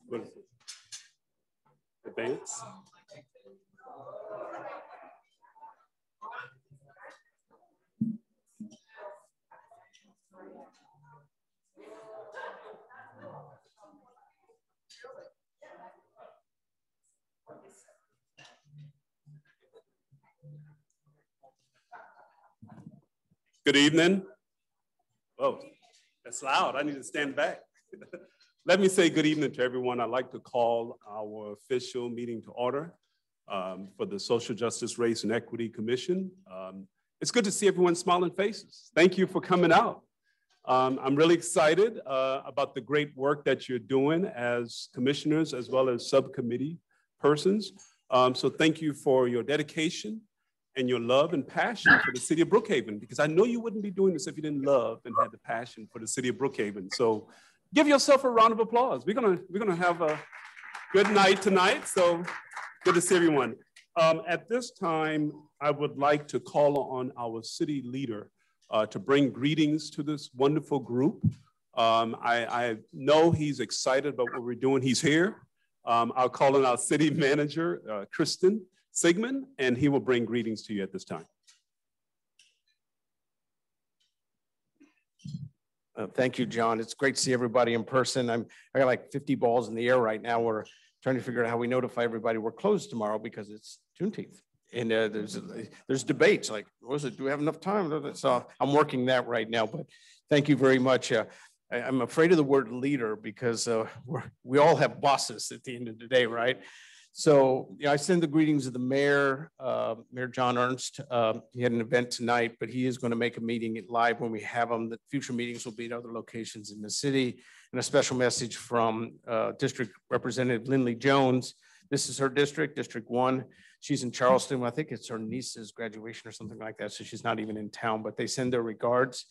What is it? Advance? Good evening. Oh, that's loud. I need to stand back. Let me say good evening to everyone. I'd like to call our official meeting to order for the Social Justice, Race, and Equity Commission. It's good to see everyone's smiling faces. Thank you for coming out. I'm really excited about the great work that you're doing as commissioners as well as subcommittee persons. So thank you for your dedication and your love and passion for the city of Brookhaven, because I know you wouldn't be doing this if you didn't love and had the passion for the city of Brookhaven. So give yourself a round of applause. We're gonna have a good night tonight, so good to see everyone. At this time, I would like to call on our city leader to bring greetings to this wonderful group. I know he's excited about what we're doing. He's here. I'll call on our city manager, Kristen Sigmund, and he will bring greetings to you at this time. Thank you, John. It's great to see everybody in person. I got like 50 balls in the air right now. We're trying to figure out how we notify everybody we're closed tomorrow because it's Juneteenth. And there's debates like, what is it? Do we have enough time? So I'm working that right now, but thank you very much. I'm afraid of the word leader because we all have bosses at the end of the day, right? So I send the greetings of the mayor, Mayor John Ernst. He had an event tonight, but he is going to make a meeting live when we have them. The future meetings will be at other locations in the city. And a special message from District Representative Lindley Jones. This is her district, District 1. She's in Charleston. I think it's her niece's graduation or something like that, so she's not even in town, but they send their regards.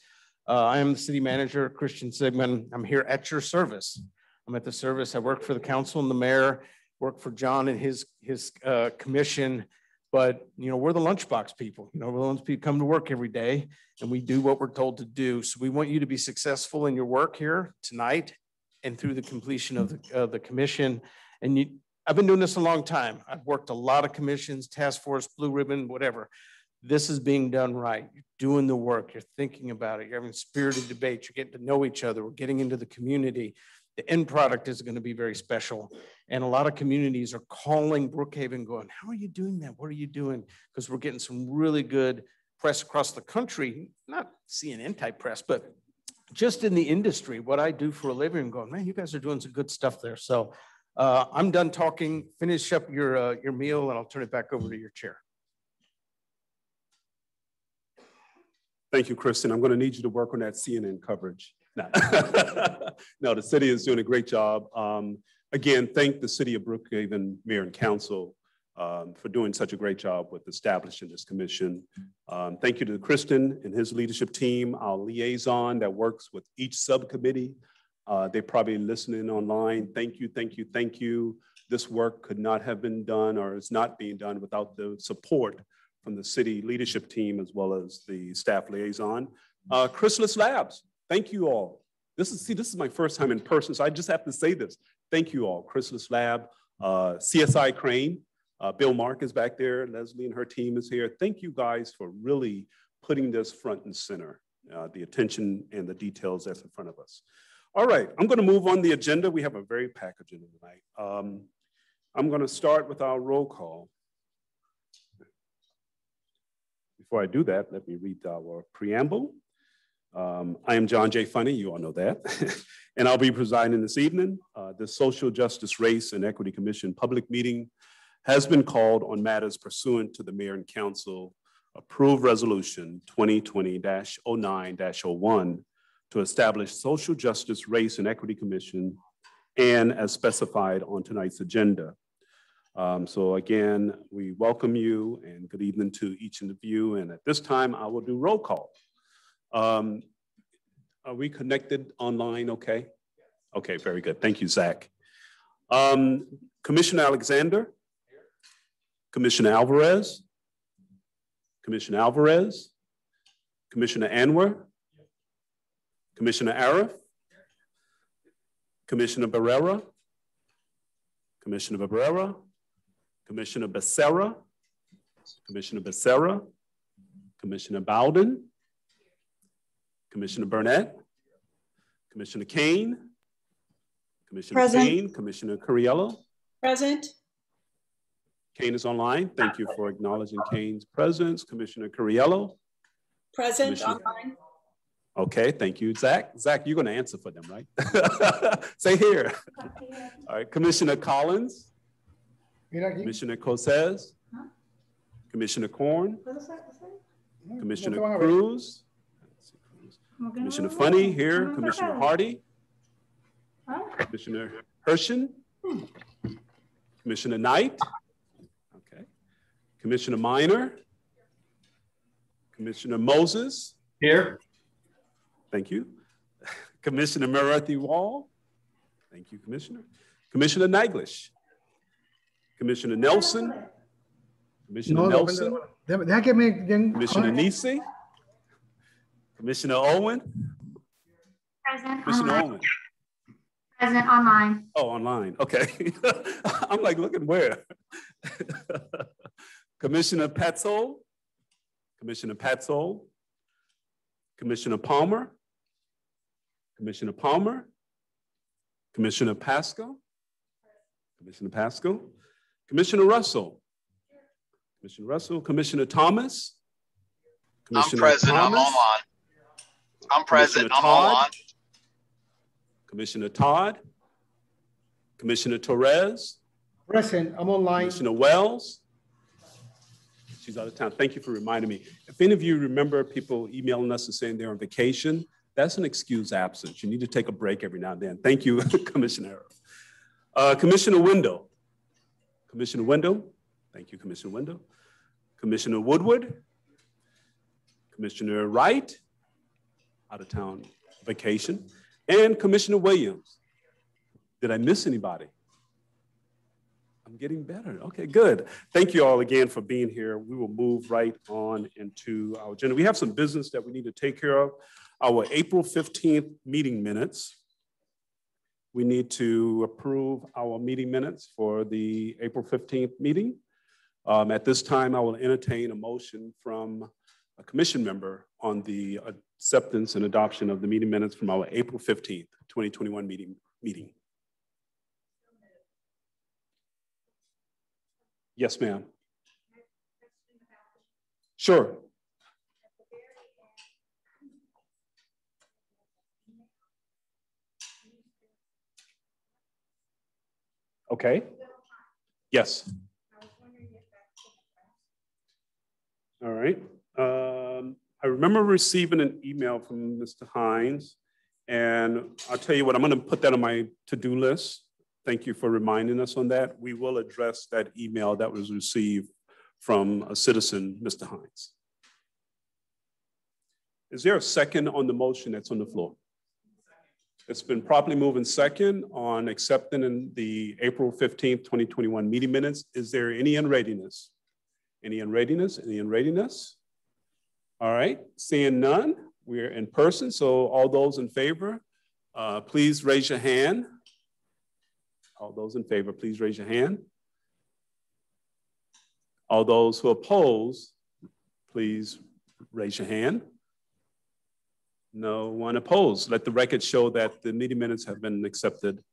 I am the city manager, Christian Sigmund. I'm here at your service. I'm at the service. I work for the council and the mayor, work for John and his commission, but we're the lunchbox people. We're the ones who come to work every day and we do what we're told to do. So we want you to be successful in your work here tonight and through the completion of the commission. And I've been doing this a long time. I've worked a lot of commissions, task force, blue ribbon, whatever. This is being done right. You're doing the work. You're thinking about it. You're having spirited debate. You're getting to know each other. We're getting into the community. The end product is going to be very special. And a lot of communities are calling Brookhaven going, how are you doing that? What are you doing? Because we're getting some really good press across the country, not CNN type press, but just in the industry, what I do for a living, going, man, you guys are doing some good stuff there. So I'm done talking. Finish up your meal and I'll turn it back over to your chair. Thank you, Kristen. I'm going to need you to work on that CNN coverage. No. No, the city is doing a great job. Again, thank the city of Brookhaven Mayor and Council for doing such a great job with establishing this commission. Thank you to Kristen and his leadership team, our liaison that works with each subcommittee. They're probably listening online. Thank you, thank you, thank you. This work could not have been done or is not being done without the support from the city leadership team as well as the staff liaison. Chrysalis Labs, thank you all. This is my first time in person, so I just have to say this. Thank you all. Chrysalis Lab, CSI Crane, Bill Mark is back there, Leslie and her team is here. Thank you guys for really putting this front and center, the attention and the details that's in front of us. All right, I'm gonna move on the agenda. We have a very packed agenda tonight. I'm gonna start with our roll call. Before I do that, let me read our preamble. I am John J. Funny, you all know that, and I'll be presiding this evening. The Social Justice, Race, and Equity Commission public meeting has been called on matters pursuant to the Mayor and Council approved resolution 2020-09-01 to establish Social Justice, Race, and Equity Commission and as specified on tonight's agenda. So again, we welcome you and good evening to each of you. And at this time, I will do roll call. Are we connected online okay? Okay, very good. Thank you, Zach. Commissioner Alexander, Commissioner Alvarez, Commissioner Alvarez, Commissioner Anwar, Commissioner Arif, Commissioner Barrera, Commissioner Barrera, Commissioner Becerra, Commissioner Becerra, Commissioner Bowden, Commissioner Burnett, Commissioner Kane, Commissioner Present. Kane, Commissioner Curiello. Present. Kane is online. Thank you for acknowledging Kane's presence. Commissioner Curiello. Present online. Okay, thank you, Zach. Zach, you're going to answer for them, right? Say here. All right, Commissioner Collins. Commissioner Cosez. Commissioner Korn. Commissioner Cruz. Commissioner Funny here. Commissioner Hardy. Commissioner Hershen. Commissioner Knight. Okay. Commissioner Minor. Commissioner Moses. Here. Thank you. Commissioner Marathi Wall. Thank you, Commissioner. Commissioner Naglish. Commissioner Nelson. Commissioner Nelson. Commissioner Nisi. Commissioner Owen. Present. Commissioner Online. Owen. Present online. Oh, online. Okay. I'm like, looking where? Commissioner Petzold. Commissioner Petzold. Commissioner Palmer. Commissioner Palmer. Commissioner Pascal. Commissioner Pascal. Commissioner Russell. Commissioner Russell. Commissioner Thomas. I'm present. Thomas. I'm online. I'm present. I'm Todd. online. Commissioner Todd. Commissioner Torres. Present. I'm online. Commissioner Wells. She's out of town. Thank you for reminding me. If any of you remember people emailing us and saying they're on vacation, that's an excused absence. You need to take a break every now and then. Thank you, Commissioner. Commissioner Window. Commissioner Window. Thank you, Commissioner Window. Commissioner Woodward. Commissioner Wright, out of town vacation. And Commissioner Williams. Did I miss anybody? I'm getting better. Okay, good. Thank you all again for being here. We will move right on into our agenda. We have some business that we need to take care of. Our April 15th meeting minutes. We need to approve our meeting minutes for the April 15th meeting. At this time, I will entertain a motion from a commission member on the acceptance and adoption of the meeting minutes from our April 15th, 2021 meeting. Yes, ma'am. Sure. Okay. Yes. All right. I remember receiving an email from Mr. Hines, And I'll tell you what, I'm going to put that on my to-do list. Thank you for reminding us on that. We will address that email that was received from a citizen, Mr. Hines. Is there a second on the motion that's on the floor? It's been properly moved in second on accepting the April 15th, 2021 meeting minutes. Is there any unreadiness? Any unreadiness? Any unreadiness? All right, seeing none, we're in person. So all those in favor, please raise your hand. All those in favor, please raise your hand. All those who oppose, please raise your hand. No one opposed. Let the record show that the meeting minutes have been accepted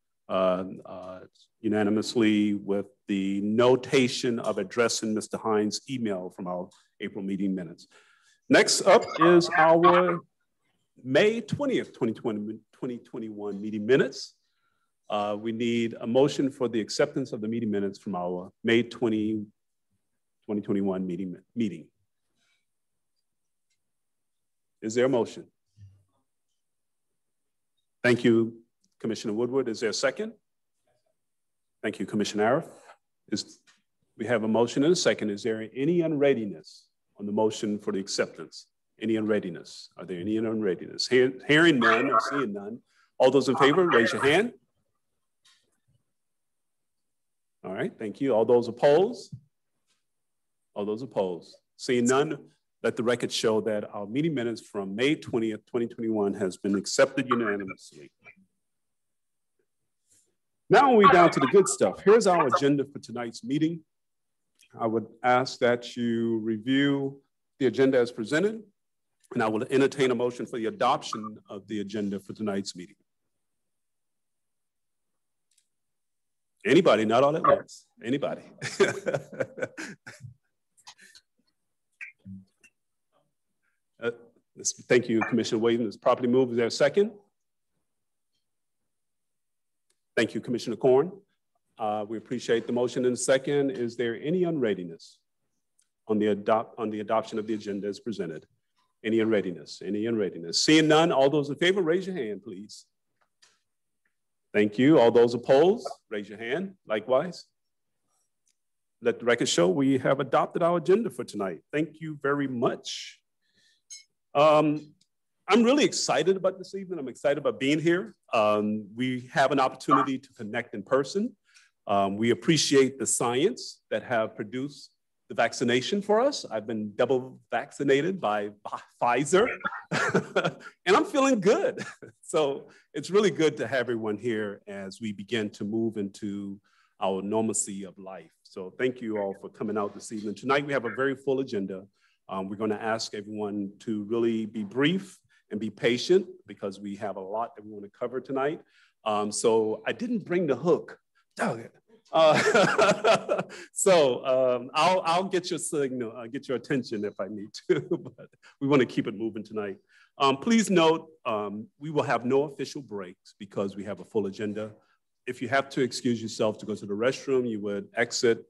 unanimously with the notation of addressing Mr. Hines' email from our April meeting minutes. Next up is our May 20th, 2021 meeting minutes. We need a motion for the acceptance of the meeting minutes from our May 20, 2021 meeting. Is there a motion? Thank you, Commissioner Woodward. Is there a second? Thank you, Commissioner Arif. We have a motion and a second. Is there any unreadiness on the motion for the acceptance? Any unreadiness? Are there any unreadiness? Hearing none or seeing none. All those in favor, raise your hand. All right, thank you. All those opposed? All those opposed? Seeing none, let the record show that our meeting minutes from May 20th, 2021 has been accepted unanimously. Now we're down to the good stuff. Here's our agenda for tonight's meeting. I would ask that you review the agenda as presented, and I will entertain a motion for the adoption of the agenda for tonight's meeting. Anybody, not all at once, anybody. Thank you, Commissioner Williams. It's properly moved. Is there a second? Thank you, Commissioner Corn. We appreciate the motion and second. Is there any unreadiness on the adoption of the agenda as presented? Any unreadiness? Any unreadiness? Seeing none, all those in favor, raise your hand, please. Thank you. All those opposed, raise your hand. Likewise. Let the record show we have adopted our agenda for tonight. Thank you very much. I'm really excited about this evening. I'm excited about being here. We have an opportunity to connect in person. We appreciate the science that have produced the vaccination for us. I've been double vaccinated by Pfizer, and I'm feeling good. So it's really good to have everyone here as we begin to move into our normalcy of life. So thank you all for coming out this evening. Tonight we have a very full agenda. We're going to ask everyone to really be brief and be patient because we have a lot that we want to cover tonight. So I didn't bring the hook. Dang it. I'll get your signal, get your attention if I need to, but we want to keep it moving tonight. Please note, we will have no official breaks because we have a full agenda. If you have to excuse yourself to go to the restroom, you would exit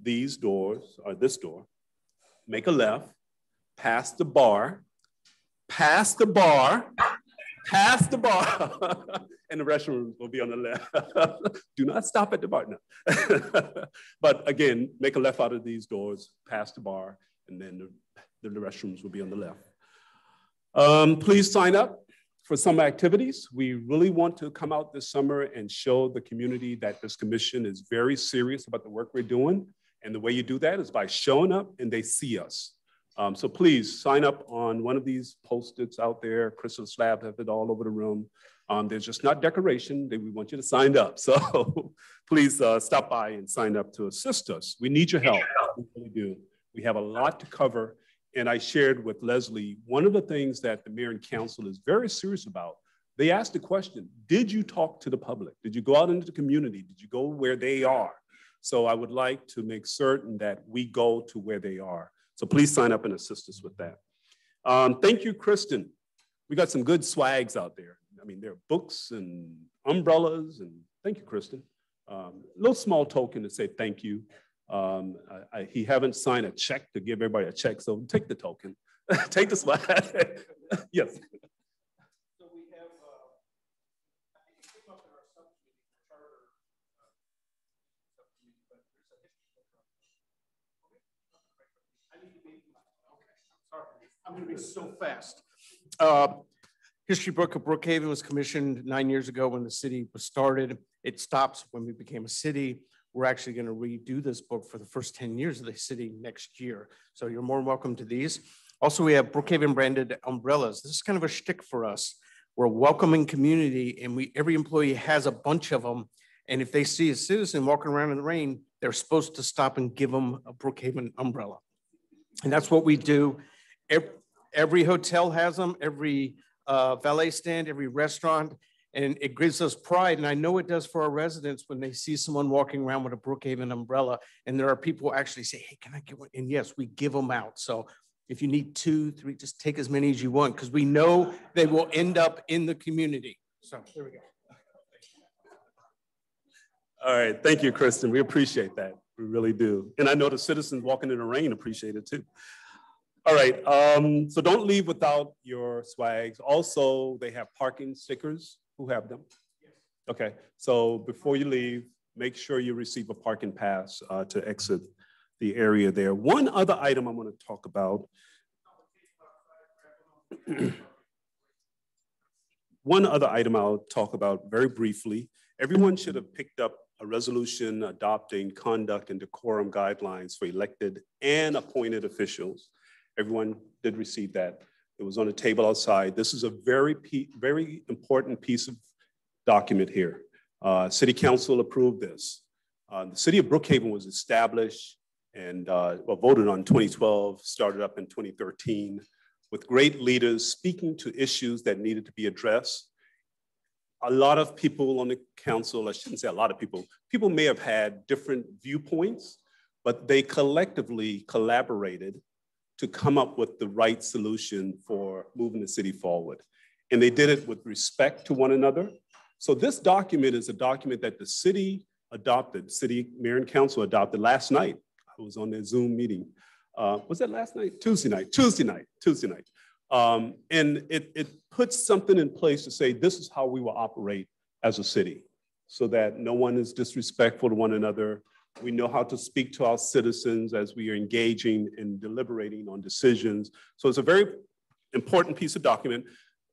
these doors, or this door, make a left, pass the bar, and the restroom will be on the left. Do not stop at the bar, no. But again, make a left out of these doors, pass the bar, and then the restrooms will be on the left. Please sign up for summer activities. We really want to come out this summer and show the community that this commission is very serious about the work we're doing. And the way you do that is by showing up and they see us. So please sign up on one of these Post-its out there. Crystal Slab have it all over the room. There's just not decoration. We want you to sign up. So please stop by and sign up to assist us. We need your help. We really do. We have a lot to cover. And I shared with Leslie, one of the things that the mayor and council is very serious about, they asked the question, did you talk to the public? Did you go out into the community? Did you go where they are? So I would like to make certain that we go to where they are. So please sign up and assist us with that. Thank you, Kristen. We got some good swags out there. I mean, there are books and umbrellas, and thank you, Kristen. A little small token to say thank you. He haven't signed a check to give everybody a check, so take the token. Take the swag. Yes. So we have I'm going to be so fast. History book of Brookhaven was commissioned 9 years ago when the city was started. It stops when we became a city. We're actually going to redo this book for the first 10 years of the city next year. So you're more welcome to these. Also, we have Brookhaven branded umbrellas. This is kind of a shtick for us. We're a welcoming community, and every employee has a bunch of them. And if they see a citizen walking around in the rain, they're supposed to stop and give them a Brookhaven umbrella. And that's what we do. Every hotel has them, every valet stand, every restaurant, and it gives us pride. And I know it does for our residents when they see someone walking around with a Brookhaven umbrella, and there are people who actually say, hey, can I get one? And yes, we give them out. So if you need 2, 3, just take as many as you want, because we know they will end up in the community. So there we go. All right, thank you, Kristen. We appreciate that. We really do. And I know the citizens walking in the rain appreciate it too. All right, so don't leave without your swags. Also, they have parking stickers. Who have them? Okay, so before you leave, make sure you receive a parking pass to exit the area there. One other item I want to talk about. One other item I'll talk about very briefly. Everyone should have picked up a resolution adopting conduct and decorum guidelines for elected and appointed officials. Everyone did receive that. It was on the table outside. This is a very important piece of document here. City Council approved this. The city of Brookhaven was established and voted on in 2012, started up in 2013, with great leaders speaking to issues that needed to be addressed. A lot of people on the council, I shouldn't say a lot of people may have had different viewpoints, but they collectively collaborated to come up with the right solution for moving the city forward. And they did it with respect to one another. So this document is a document that the city adopted, city mayor and council adopted last night. I was on their Zoom meeting. Was that last night? Tuesday night. And it puts something in place to say, this is how we will operate as a city, so that no one is disrespectful to one another. We know how to speak to our citizens as we are engaging and deliberating on decisions. So it's a very important piece of document.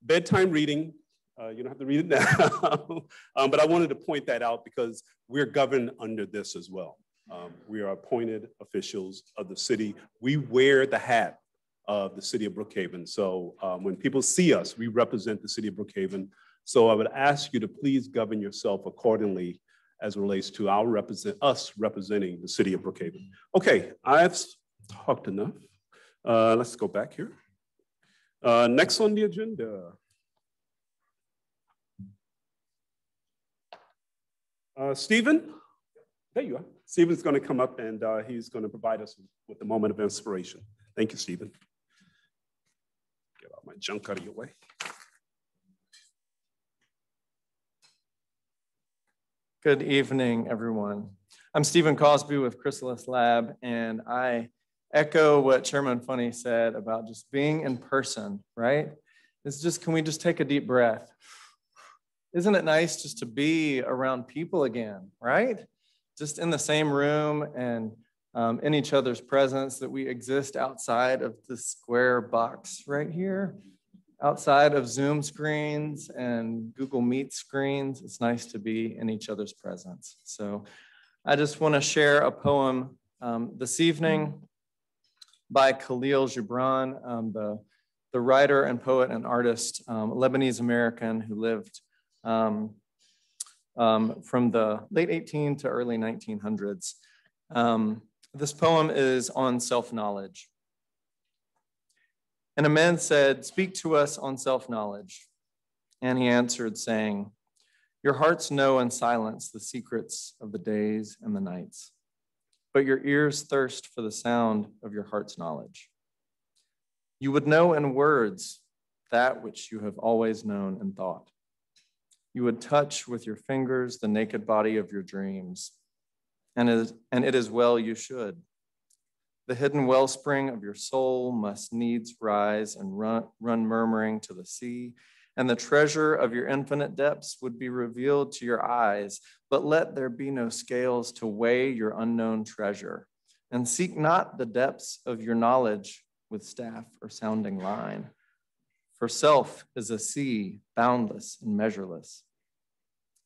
Bedtime reading, you don't have to read it now, but I wanted to point that out because we're governed under this as well. We are appointed officials of the city. We wear the hat of the city of Brookhaven. So when people see us, we represent the city of Brookhaven. So I would ask you to please govern yourself accordingly as it relates to us representing the city of Brookhaven. Okay, I've talked enough. Let's go back here. Next on the agenda. Stephen, there you are. Stephen's going to come up and he's going to provide us with the moment of inspiration. Thank you, Stephen. Get all my junk out of your way. Good evening, everyone. I'm Stephen Cosby with Chrysalis Lab, and I echo what Chairman Funny said about just being in person, right? It's just, can we just take a deep breath? Isn't it nice just to be around people again, right? Just in the same room and in each other's presence, that we exist outside of the square box right here, outside of Zoom screens and Google Meet screens. It's nice to be in each other's presence. So I just want to share a poem this evening by Khalil Gibran, the writer and poet and artist, Lebanese American who lived from the late 18 to early 1900s. This poem is on self-knowledge. And a man said, "Speak to us on self-knowledge." And he answered, saying, "Your hearts know in silence the secrets of the days and the nights, but your ears thirst for the sound of your heart's knowledge. You would know in words that which you have always known in thought. You would touch with your fingers the naked body of your dreams, and it is well you should. The hidden wellspring of your soul must needs rise and run murmuring to the sea, and the treasure of your infinite depths would be revealed to your eyes. But let there be no scales to weigh your unknown treasure, and seek not the depths of your knowledge with staff or sounding line. For self is a sea, boundless and measureless.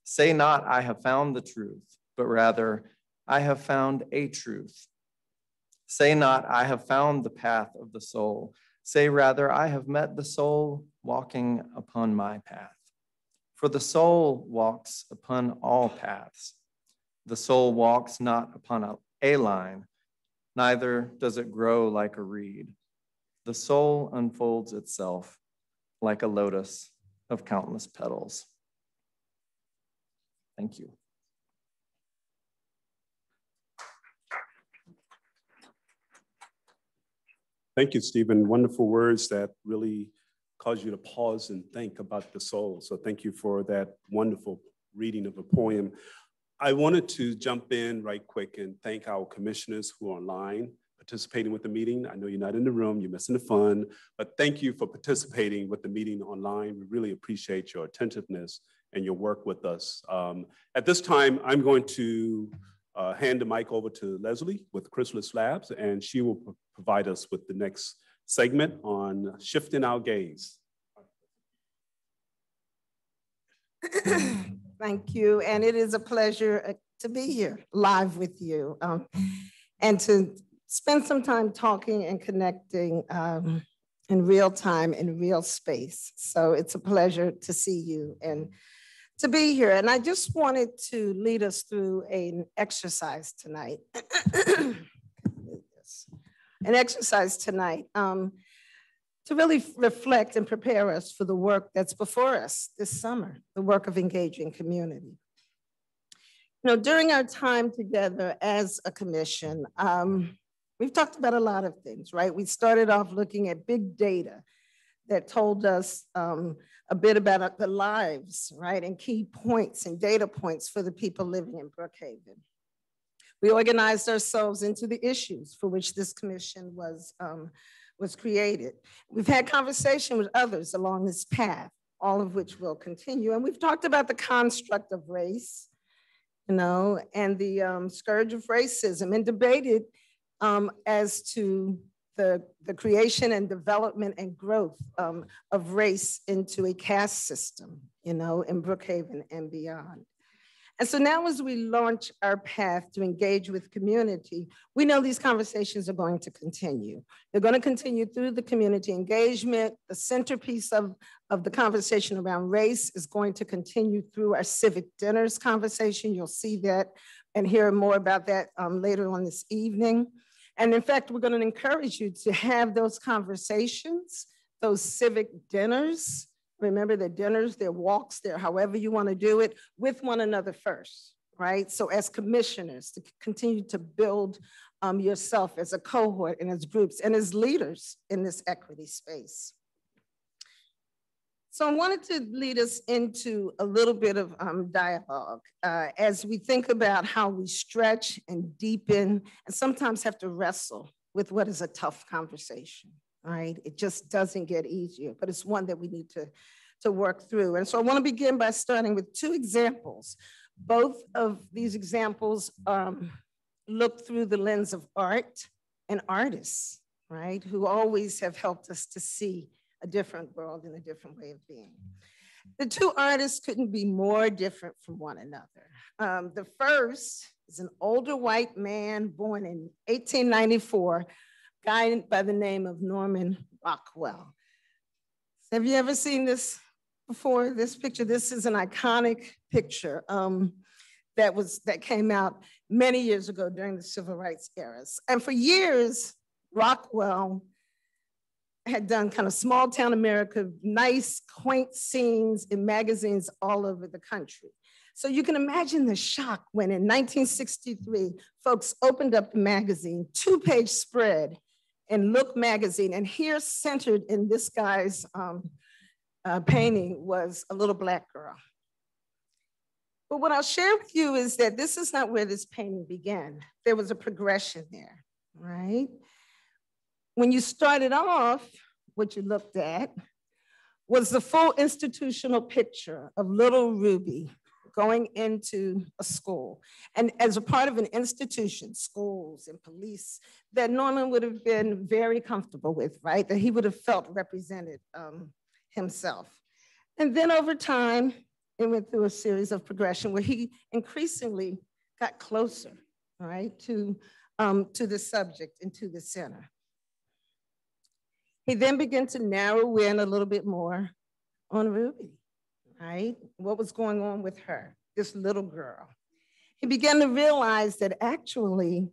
Say not, I have found the truth, but rather, I have found a truth. Say not, I have found the path of the soul. Say rather, I have met the soul walking upon my path. For the soul walks upon all paths. The soul walks not upon a line, neither does it grow like a reed. The soul unfolds itself like a lotus of countless petals. Thank you. Thank you, Stephen. Wonderful words that really cause you to pause and think about the soul. So thank you for that wonderful reading of a poem. I wanted to jump in right quick and thank our commissioners who are online participating with the meeting. I know you're not in the room, you're missing the fun, but thank you for participating with the meeting online. We really appreciate your attentiveness and your work with us. At this time, I'm going to hand the mic over to Leslie with Chrysalis Labs, and she will provide us with the next segment on shifting our gaze. Thank you, and it is a pleasure to be here live with you and to spend some time talking and connecting in real time, in real space. So it's a pleasure to see you and to be here. And I just wanted to lead us through an exercise tonight. An exercise tonight to really reflect and prepare us for the work that's before us this summer, the work of engaging community. You know, during our time together as a commission, we've talked about a lot of things, right? We started off looking at big data that told us a bit about the lives, right? And key points and data points for the people living in Brookhaven. We organized ourselves into the issues for which this commission was created. We've had conversation with others along this path, all of which will continue. And we've talked about the construct of race, you know, and the scourge of racism, and debated as to the creation and development and growth of race into a caste system, you know, in Brookhaven and beyond. And so now as we launch our path to engage with community, we know these conversations are going to continue. They're going to continue through the community engagement. The centerpiece of the conversation around race is going to continue through our Civic Dinners conversation. You'll see that and hear more about that later on this evening. And in fact, we're going to encourage you to have those conversations, those civic dinners. Remember, their dinners, their walks, their however you want to do it, with one another first, right? So as commissioners, to continue to build yourself as a cohort and as groups and as leaders in this equity space. So I wanted to lead us into a little bit of dialogue as we think about how we stretch and deepen and sometimes have to wrestle with what is a tough conversation, right? It just doesn't get easier, but it's one that we need to work through. And so I want to begin by starting with two examples. Both of these examples look through the lens of art and artists, right? Who always have helped us to see a different world and a different way of being. The two artists couldn't be more different from one another. The first is an older white man born in 1894, guy by the name of Norman Rockwell. Have you ever seen this before, this picture? This is an iconic picture that came out many years ago during the civil rights eras. And for years, Rockwell had done kind of small town America, nice, quaint scenes in magazines all over the country. So you can imagine the shock when in 1963, folks opened up the magazine, 2-page spread in Look magazine, and here centered in this guy's painting was a little Black girl. But what I'll share with you is that this is not where this painting began. There was a progression there, right? When you started off, what you looked at was the full institutional picture of little Ruby, going into a school. And as a part of an institution, schools and police, that Norman would have been very comfortable with, right? That he would have felt represented himself. And then over time, it went through a series of progression where he increasingly got closer, right, to the subject and to the center. He then began to narrow in a little bit more on Ruby, right? What was going on with her, this little girl. He began to realize that actually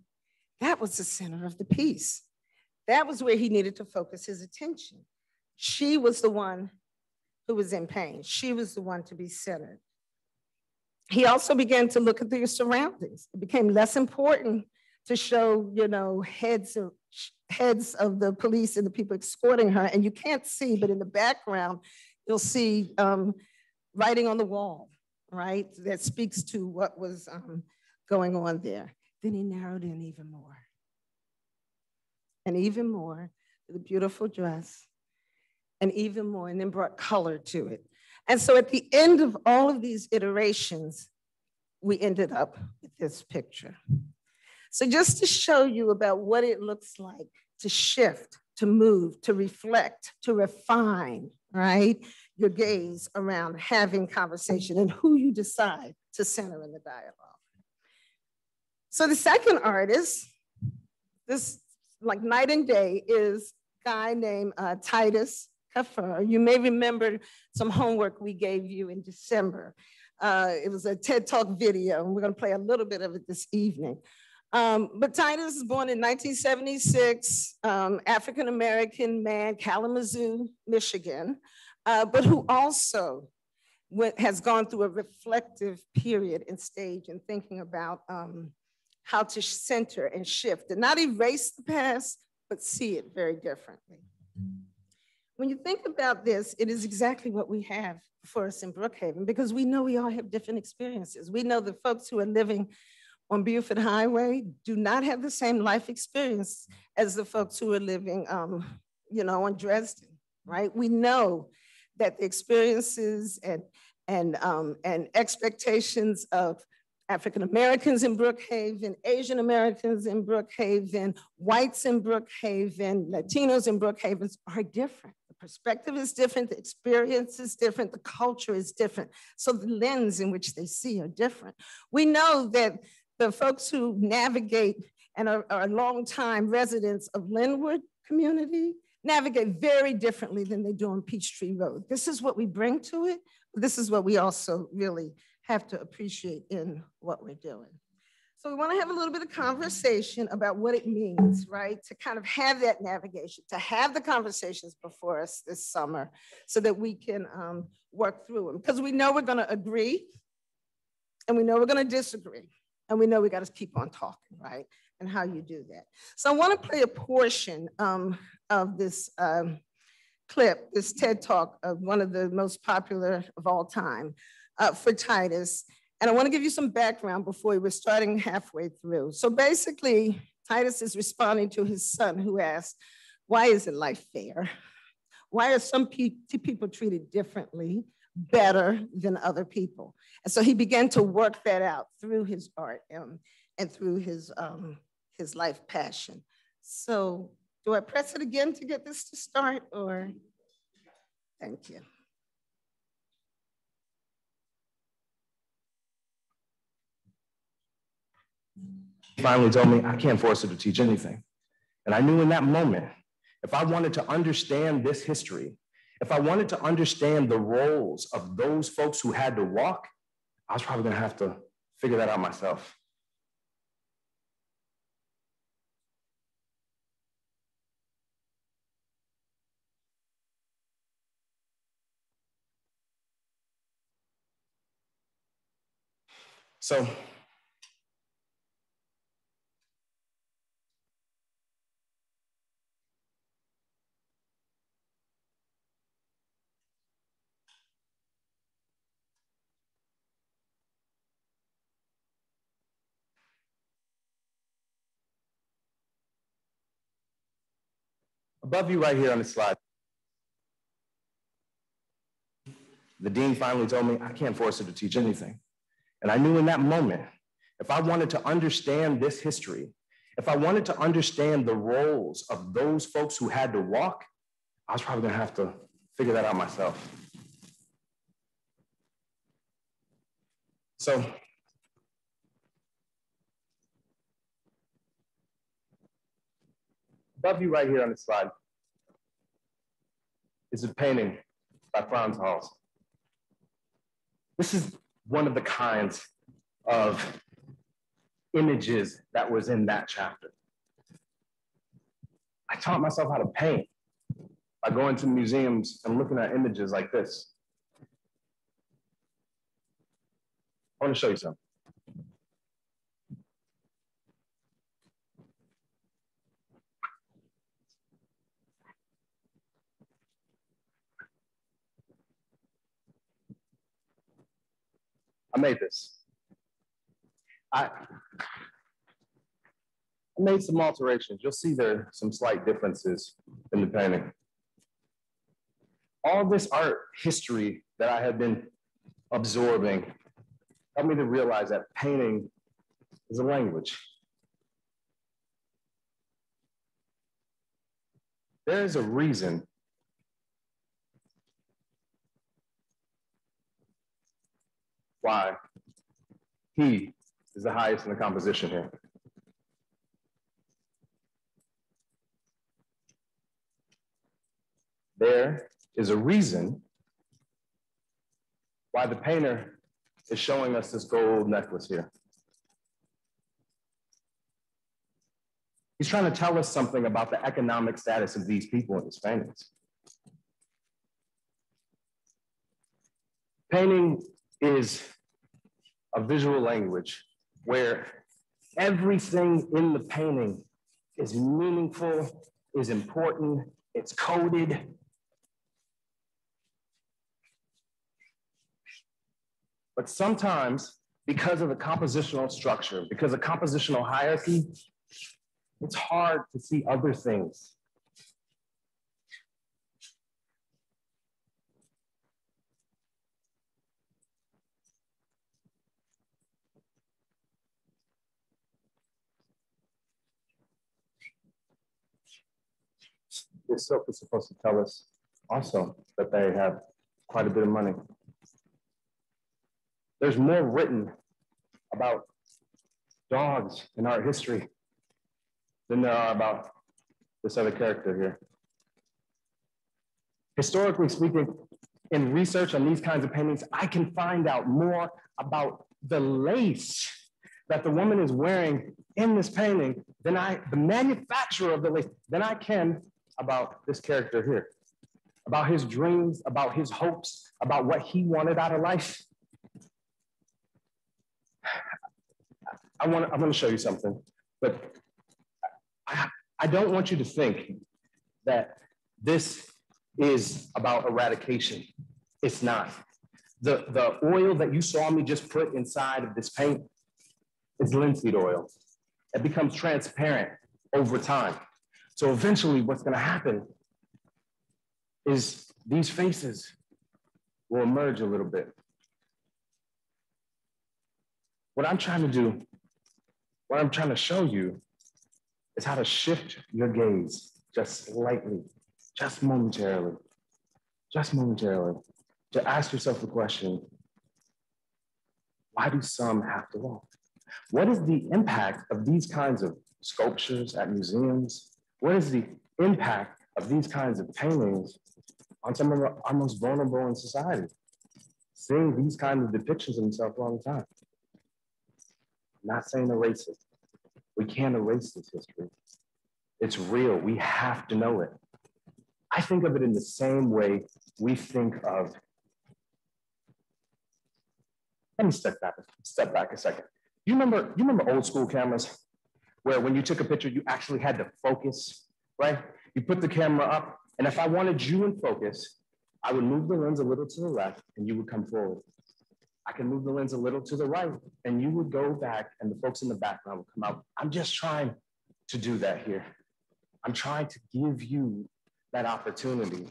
that was the center of the piece. That was where he needed to focus his attention. She was the one who was in pain. She was the one to be centered. He also began to look at their surroundings. It became less important to show, you know, heads of the police and the people escorting her. And you can't see, but in the background, you'll see writing on the wall, right? That speaks to what was going on there. Then he narrowed in even more. And even more, the beautiful dress, and even more, and then brought color to it. And so at the end of all of these iterations, we ended up with this picture. So just to show you about what it looks like to shift, to move, to reflect, to refine, right? Your gaze around having conversation and who you decide to center in the dialogue. So the second artist, this like night and day, is a guy named Titus Huffer. You may remember some homework we gave you in December. It was a TED Talk video, and we're gonna play a little bit of it this evening. But Titus was born in 1976, African-American man, Kalamazoo, Michigan, but who also has gone through a reflective period and stage in thinking about how to center and shift and not erase the past, but see it very differently. When you think about this, it is exactly what we have for us in Brookhaven, because we know we all have different experiences. We know the folks who are living on Buford Highway do not have the same life experience as the folks who are living, you know, on Dresden, right? We know that the experiences and expectations of African Americans in Brookhaven, Asian Americans in Brookhaven, whites in Brookhaven, Latinos in Brookhaven are different. The perspective is different, the experience is different, the culture is different. So the lens in which they see are different. We know that the folks who navigate and are longtime residents of Linwood community navigate very differently than they do on Peachtree Road. This is what we bring to it. This is what we also really have to appreciate in what we're doing. So we want to have a little bit of conversation about what it means, right? To kind of have that navigation, to have the conversations before us this summer so that we can work through them. Because we know we're going to agree and we know we're going to disagree. And we know we got to keep on talking, right? And how you do that. So I want to play a portion of this clip, this TED Talk of one of the most popular of all time for Titus. And I want to give you some background before we're starting halfway through. So basically, Titus is responding to his son who asked, why isn't life fair? Why are some people treated differently, better than other people? And so he began to work that out through his art and through his life passion. So do I press it again to get this to start, or? Thank you. Finally told me I can't force her to teach anything. And I knew in that moment, if I wanted to understand this history, if I wanted to understand the roles of those folks who had to walk, I was probably gonna have to figure that out myself. So, above you right here on the slide, the dean finally told me I can't force her to teach anything. And I knew in that moment, if I wanted to understand this history, if I wanted to understand the roles of those folks who had to walk, I was probably gonna have to figure that out myself. So, above you right here on the slide is a painting by Franz. This is one of the kinds of images that was in that chapter. I taught myself how to paint by going to museums and looking at images like this. I want to show you something. I made this. I made some alterations. You'll see there are some slight differences in the painting. All this art history that I had been absorbing helped me to realize that painting is a language. There's a reason why he is the highest in the composition here. There is a reason why the painter is showing us this gold necklace here. He's trying to tell us something about the economic status of these people in his paintings. Painting is a visual language where everything in the painting is meaningful, is important, it's coded. But sometimes, because of the compositional structure, because of compositional hierarchy, it's hard to see other things. This silk is supposed to tell us also that they have quite a bit of money. There's more written about dogs in art history than there are about this other character here. Historically speaking, in research on these kinds of paintings, I can find out more about the lace that the woman is wearing in this painting than the manufacturer of the lace, than I can about this character here, about his dreams, about his hopes, about what he wanted out of life. I'm going to show you something, but I don't want you to think that this is about eradication. It's not. The oil that you saw me just put inside of this paint is linseed oil. It becomes transparent over time. So eventually what's going to happen is these faces will emerge a little bit. What I'm trying to do, what I'm trying to show you is how to shift your gaze just slightly, just momentarily, to ask yourself the question, why do some have to walk? What is the impact of these kinds of sculptures at museums? What is the impact of these kinds of paintings on some of our most vulnerable in society? Seeing these kinds of depictions of themselves all the time. I'm not saying erase it. We can't erase this history. It's real. We have to know it. I think of it in the same way we think of. Let me step back a second. You remember old school cameras where when you took a picture, you actually had to focus, right? You put the camera up, and if I wanted you in focus, I would move the lens a little to the left and you would come forward. I can move the lens a little to the right and you would go back and the folks in the background would come out. I'm just trying to do that here. I'm trying to give you that opportunity.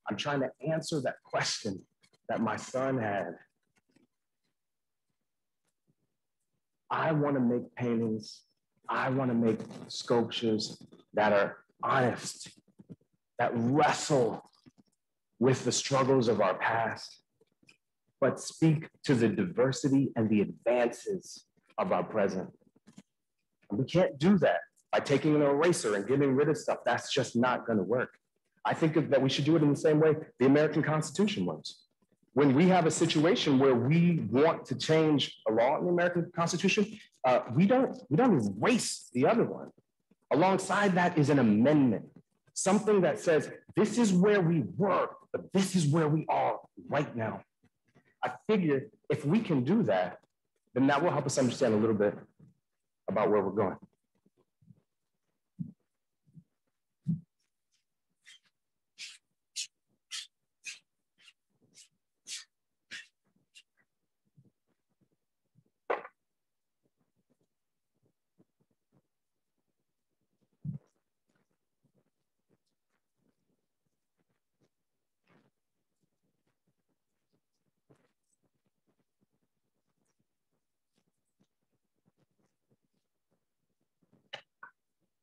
I'm trying to answer that question that my son had. I want to make paintings. I want to make sculptures that are honest, that wrestle with the struggles of our past, but speak to the diversity and the advances of our present. And we can't do that by taking an eraser and getting rid of stuff. That's just not going to work. I think that we should do it in the same way the American Constitution works. When we have a situation where we want to change a law in the American Constitution, we don't erase the other one. Alongside that is an amendment, something that says, this is where we were, but this is where we are right now. I figure if we can do that, then that will help us understand a little bit about where we're going.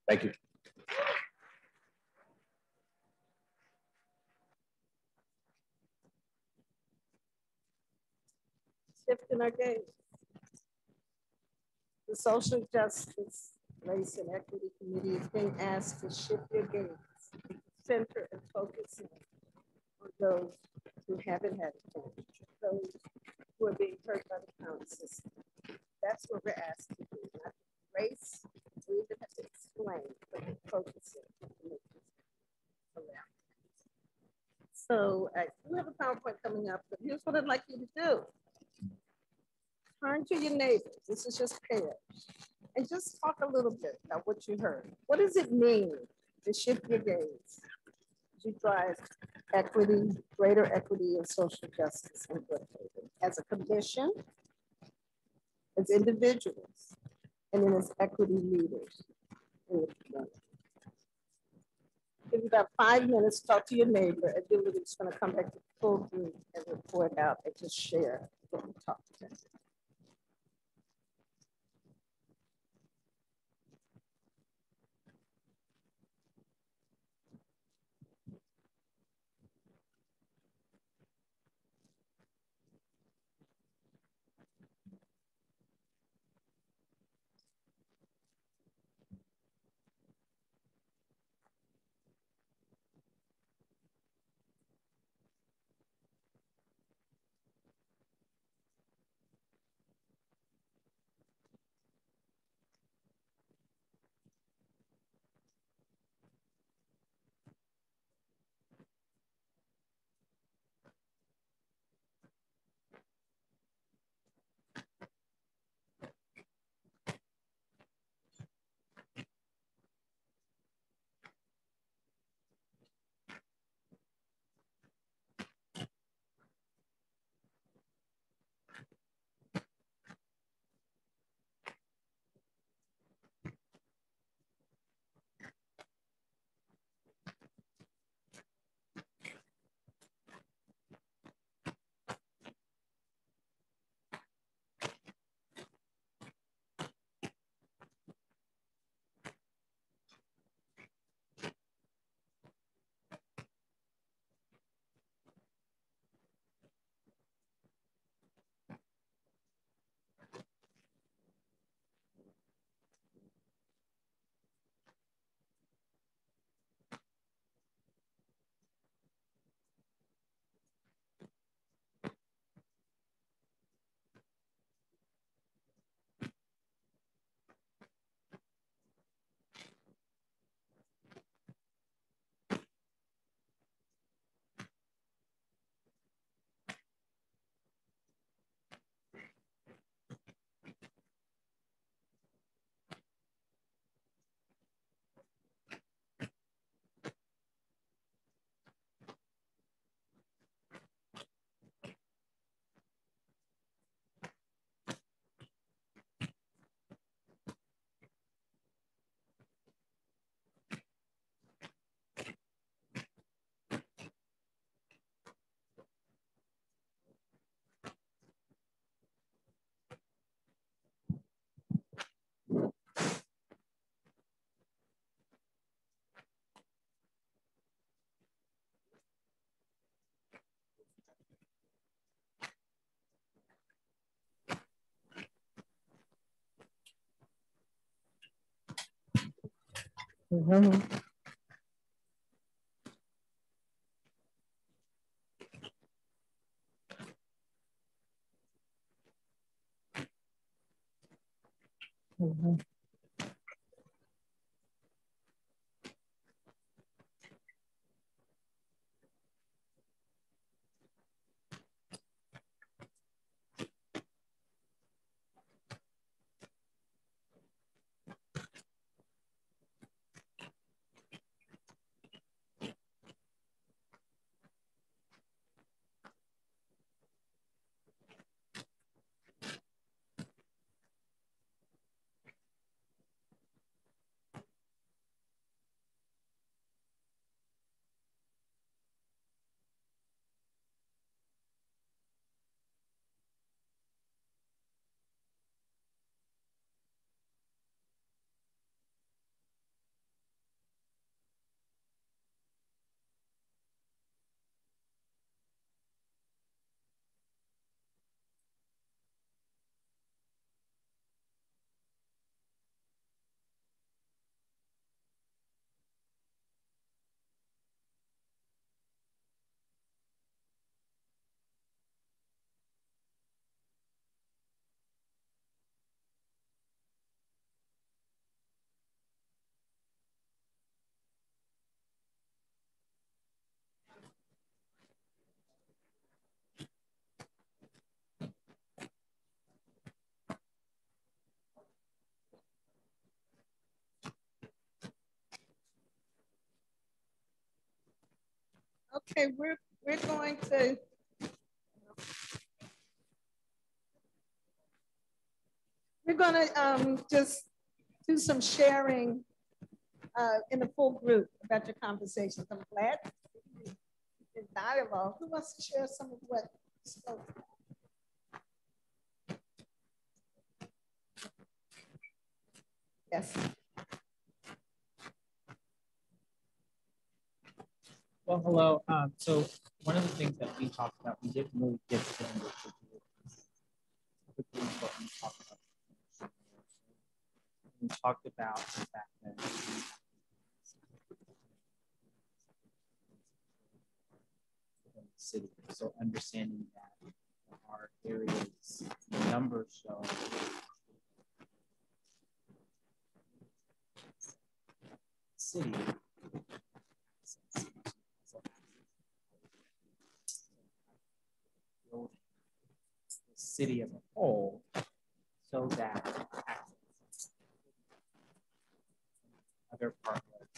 Thank you. Shifting our gaze. The Social Justice, Race and Equity Committee is being asked to shift your gaze, center and focus on those who haven't had a chance, those who are being hurt by the current system. That's what we're asked to do, not to erase, we even have to explain, but to focus it. So I do have a PowerPoint coming up, but here's what I'd like you to do. Turn to your neighbors, this is just pairs, and just talk a little bit about what you heard. What does it mean to shift your gaze to drive equity, greater equity and social justice in Brookhaven as a commission, as individuals, and then as equity leaders in the community? Give you about 5 minutes, talk to your neighbor, and then we're just gonna come back to the full group and report out and just share what we talked about. Mhm. Mhm. Okay, we're going to just do some sharing in a full group about your conversations. I'm glad in dialogue. Who wants to share some of what you spoke about? Yes. Well, hello. So one of the things that we talked about, we didn't really get into what we talked about. We talked about the fact that the city, so understanding that our areas numbers show city. The city as a whole, so that other partners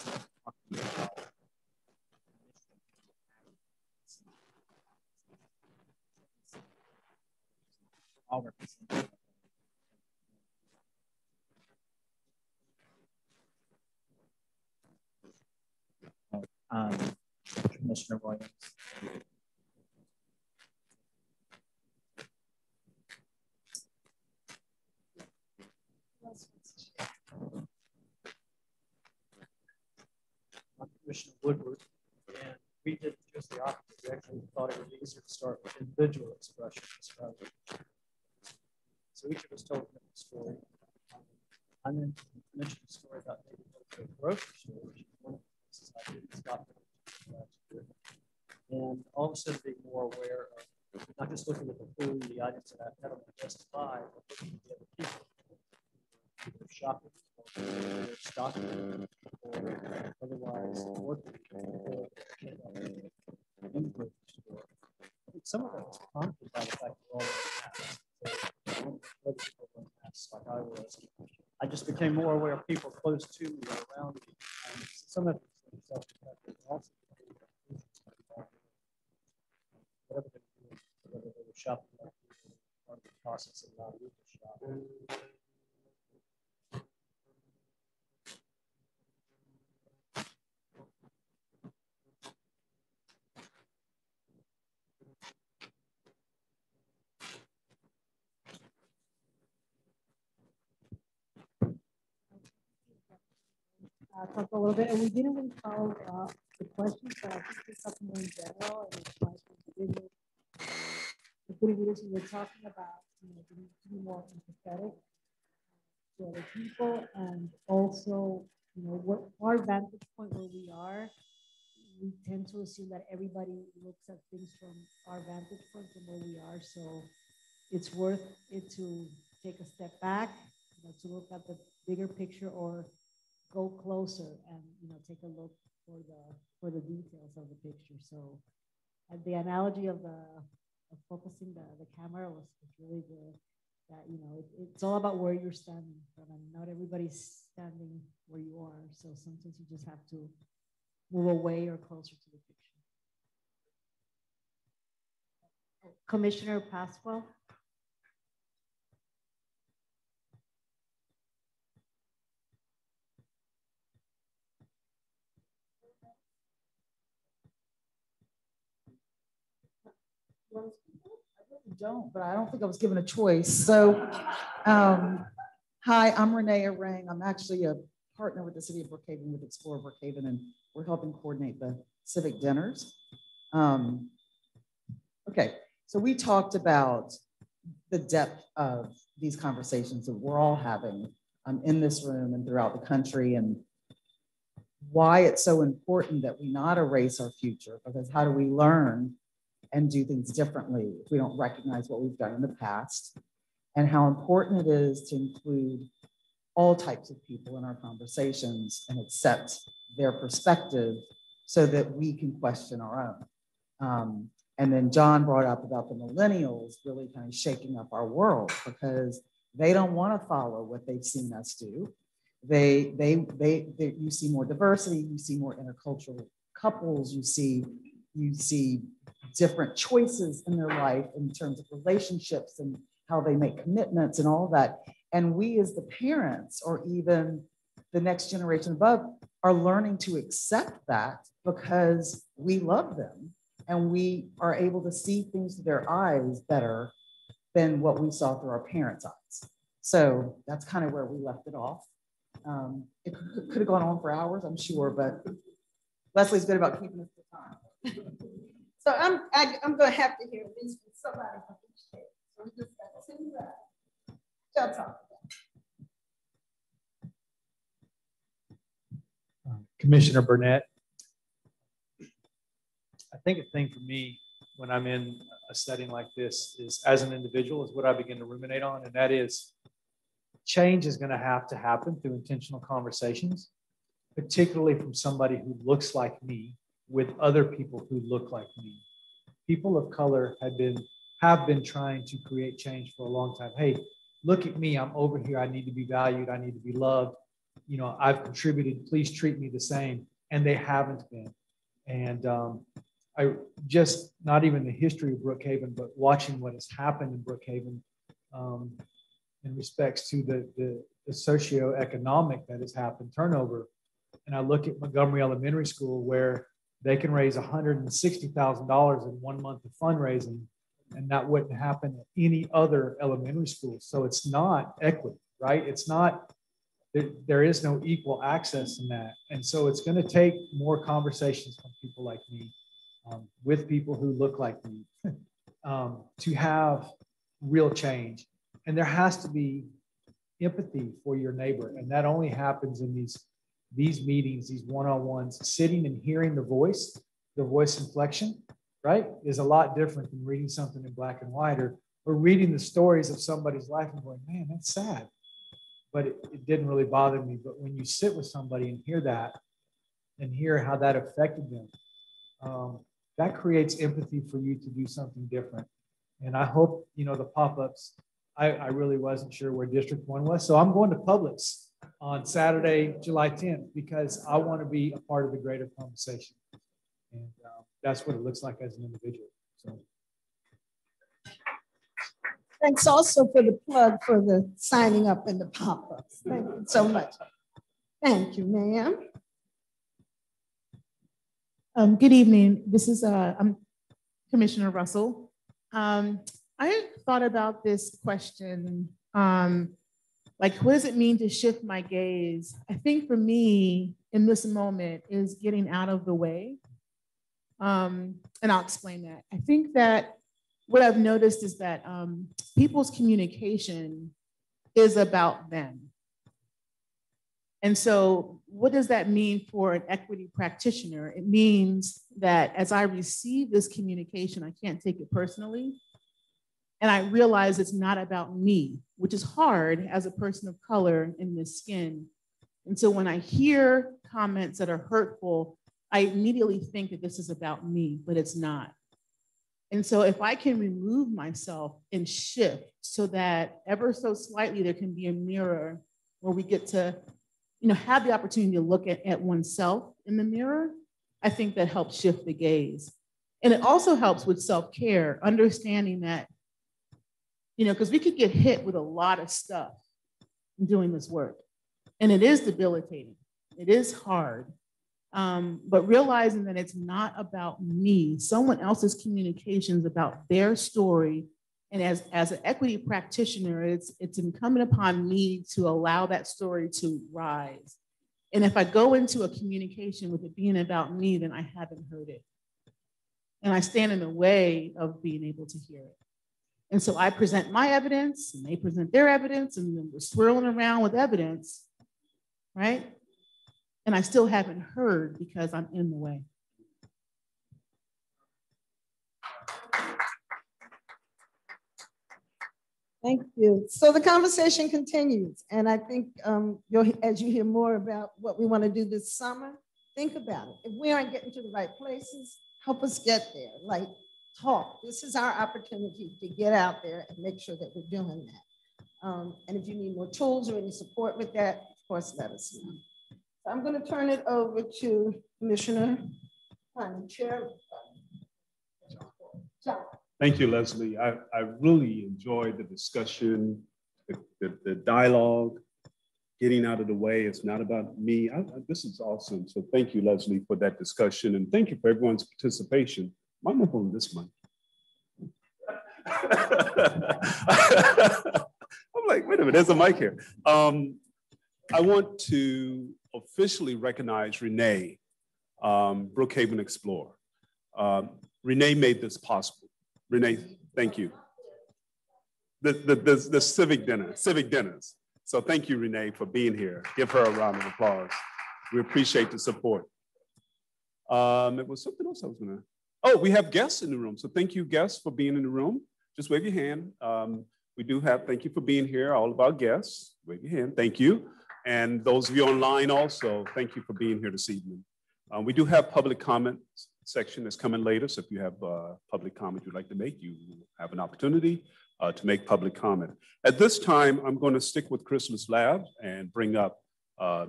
all represent. Commissioner Williams. I'm Commissioner Woodward, and we did just the opposite. We actually thought it would be easier to start with individual expressions. So each of us told a story. I mentioned a story about maybe a grocery store, which is one of the places I did in Scotland last year. And all of a sudden being more aware of not just looking at the food, the items that I've had on my desk to buy, but looking at the other people. Either shopping or stocking or otherwise working or in the grocery store. I think some of that was prompted by the fact that we're all wearing masks, like I was. I just became more aware of people close to me or around me. Some of it was self-protective, also whatever they were doing, whether they were shopping or the process of not able to shop. Talk a little bit, and we didn't really follow the questions, but I think there's something more in general, and it's like the good leaders we were talking about, being more empathetic to other people, and also you know, what our vantage point where we are, we tend to assume that everybody looks at things from our vantage point from where we are. So it's worth it to take a step back, you know, to look at the bigger picture or go closer and, you know, take a look for the details of the picture. So the analogy of focusing the camera was really good. That, you know, it's all about where you're standing from, and not everybody's standing where you are. So sometimes you just have to move away or closer to the picture. Commissioner Pascual. Don't, but I don't think I was given a choice. So, hi, I'm Renee Arang. I'm actually a partner with the City of Brookhaven with Explore Brookhaven, and we're helping coordinate the Civic Dinners. Okay, so we talked about the depth of these conversations that we're all having in this room and throughout the country, and why it's so important that we not erase our future, because how do we learn and do things differently if we don't recognize what we've done in the past, and how important it is to include all types of people in our conversations and accept their perspective so that we can question our own. And then John brought up about the millennials really kind of shaking up our world because they don't want to follow what they've seen us do. You see more diversity, you see more intercultural couples, you see different choices in their life in terms of relationships and how they make commitments and all that. And we as the parents, or even the next generation above, are learning to accept that because we love them and we are able to see things through their eyes better than what we saw through our parents' eyes. So that's kind of where we left it off. It could have gone on for hours, I'm sure, but Leslie's good about keeping us to time. So I'm going to have to hear this from somebody from each state. So we just got two that y'all talk about. Commissioner Burnett, I think a thing for me when I'm in a setting like this is, as an individual, is what I begin to ruminate on, and that is change is going to happen through intentional conversations, particularly from somebody who looks like me with other people who look like me. People of color have been trying to create change for a long time. Hey, look at me, I'm over here, I need to be valued, I need to be loved. You know, I've contributed, please treat me the same. And they haven't been. And I just, not even the history of Brookhaven, but watching what has happened in Brookhaven in respects to the socioeconomic that has happened, turnover. And I look at Montgomery Elementary School where they can raise $160,000 in 1 month of fundraising, and that wouldn't happen at any other elementary school. So it's not equity, right? It's not, there is no equal access in that. And so it's going to take more conversations from people like me, with people who look like me, to have real change. And there has to be empathy for your neighbor. And that only happens in these meetings, these one-on-ones, sitting and hearing the voice inflection, right, is a lot different than reading something in black and white or reading the stories of somebody's life and going, man, that's sad. But it didn't really bother me. But when you sit with somebody and hear that and hear how that affected them, that creates empathy for you to do something different. And I hope, you know, the pop-ups, I really wasn't sure where District 1 was. So I'm going to Publix on Saturday, July 10th, because I want to be a part of the greater conversation. And that's what it looks like as an individual. So. Thanks also for the plug for the signing up and the pop-ups. Thank you so much. Thank you, ma'am. Good evening. This is I'm Commissioner Russell. I thought about this question, like, what does it mean to shift my gaze? I think for me, in this moment, is getting out of the way. And I'll explain that. I think that what I've noticed is that people's communication is about them. And so what does that mean for an equity practitioner? It means that as I receive this communication, I can't take it personally. And I realize it's not about me, which is hard as a person of color in this skin. And so when I hear comments that are hurtful, I immediately think that this is about me, but it's not. And so if I can remove myself and shift so that ever so slightly there can be a mirror where we get to have the opportunity to look at oneself in the mirror, I think that helps shift the gaze. And it also helps with self-care, understanding that, because we could get hit with a lot of stuff in doing this work. And it is debilitating. It is hard. But realizing that it's not about me, someone else's communications about their story. And as an equity practitioner, it's incumbent upon me to allow that story to rise. And if I go into a communication with it being about me, then I haven't heard it. And I stand in the way of being able to hear it. And so I present my evidence and they present their evidence, and then we're swirling around with evidence, right? And I still haven't heard because I'm in the way. Thank you. So the conversation continues. And I think as you hear more about what we want to do this summer, think about it. If we aren't getting to the right places, help us get there. Like, talk. This is our opportunity to get out there and make sure that we're doing that. And if you need more tools or any support with that, of course, let us know. So I'm going to turn it over to Commissioner Chair. Thank you, Leslie. I really enjoyed the discussion, the dialogue, getting out of the way. It's not about me. This is awesome. So thank you, Leslie, for that discussion. And thank you for everyone's participation. Why am I holding this one? I'm like, wait a minute, there's a mic here. I want to officially recognize Renee, Brookhaven Explorer. Renee made this possible. Renee, thank you. The Civic Dinners. So thank you, Renee, for being here. Give her a round of applause. We appreciate the support. It was something else I was gonna. Oh, we have guests in the room. So thank you, guests, for being in the room. Just wave your hand. We do have, thank you for being here, all of our guests. Wave your hand, thank you. And those of you online also, thank you for being here this evening. We do have public comment section that's coming later. So if you have public comment you'd like to make, you have an opportunity to make public comment. At this time, I'm going to stick with Chrysalis Lab and bring up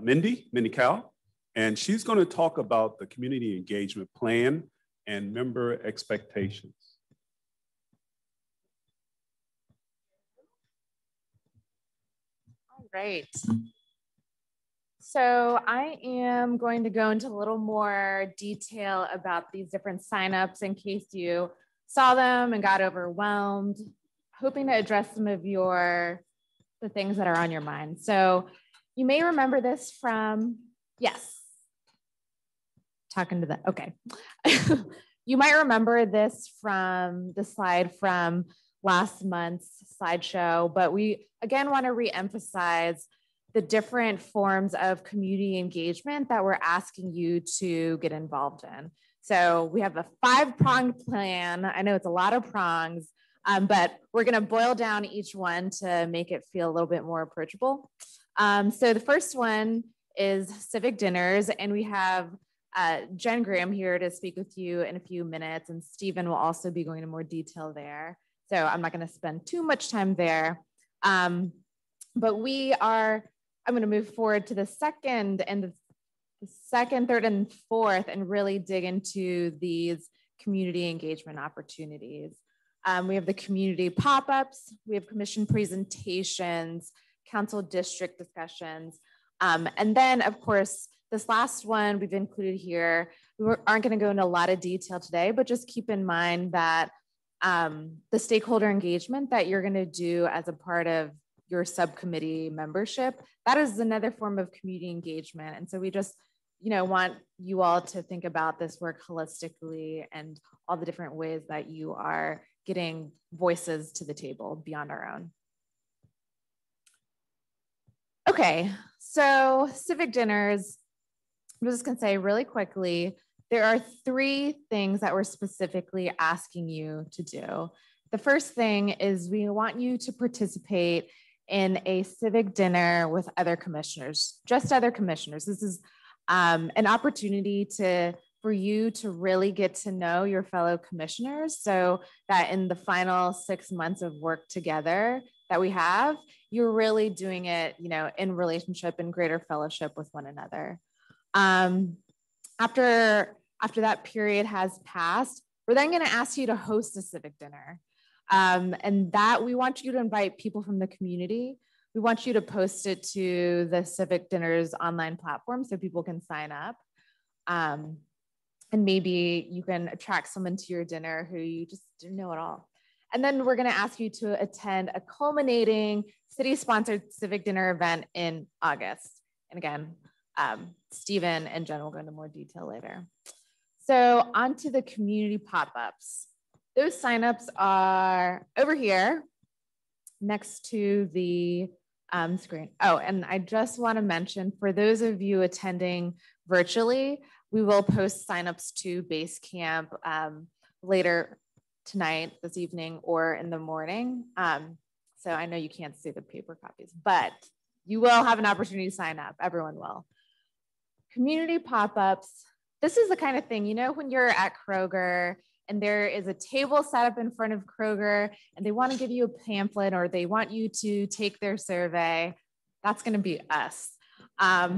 Mindy Cow. And she's going to talk about the community engagement plan and member expectations. All right. So I am going to go into a little more detail about these different signups in case you saw them and got overwhelmed, hoping to address some of the things that are on your mind. So you may remember this from, yes, talking to them, okay. You might remember this from the slide from last month's slideshow, but we again want to reemphasize the different forms of community engagement that we're asking you to get involved in. So we have a 5-pronged plan. I know it's a lot of prongs, but we're gonna boil down each one to make it feel a little bit more approachable. So the first one is Civic Dinners, and we have Jen Graham here to speak with you in a few minutes, and Stephen will also be going into more detail there. So I'm not gonna spend too much time there. But I'm going to move forward to the second, third, and fourth, and really dig into these community engagement opportunities. We have the community pop-ups, we have commission presentations, council district discussions, and then, of course, this last one we've included here. We aren't going to go into a lot of detail today, but just keep in mind that the stakeholder engagement that you're going to do as a part of your subcommittee membership, that is another form of community engagement. And so we just, want you all to think about this work holistically and all the different ways that you are getting voices to the table beyond our own. Okay, So Civic Dinners, I'm just gonna say really quickly, there are 3 things that we're specifically asking you to do. The first thing is we want you to participate in a civic dinner with other commissioners, just other commissioners. This is an opportunity for you to really get to know your fellow commissioners so that in the final 6 months of work together that we have, you're really doing it, in relationship and greater fellowship with one another. After that period has passed, we're then going to ask you to host a civic dinner. And that we want you to invite people from the community. We want you to post it to the Civic Dinners online platform so people can sign up. And maybe you can attract someone to your dinner who you just didn't know at all. And then we're going to ask you to attend a culminating city-sponsored civic dinner event in August. And again, Stephen and Jen will go into more detail later. So on to the community pop-ups. Those signups are over here next to the screen. Oh, and I just want to mention, for those of you attending virtually, we will post signups to Basecamp later tonight, this evening, or in the morning. So I know you can't see the paper copies, but you will have an opportunity to sign up. Everyone will. Community pop-ups. This is the kind of thing, when you're at Kroger and there is a table set up in front of Kroger and they want to give you a pamphlet or they want you to take their survey, that's going to be us. I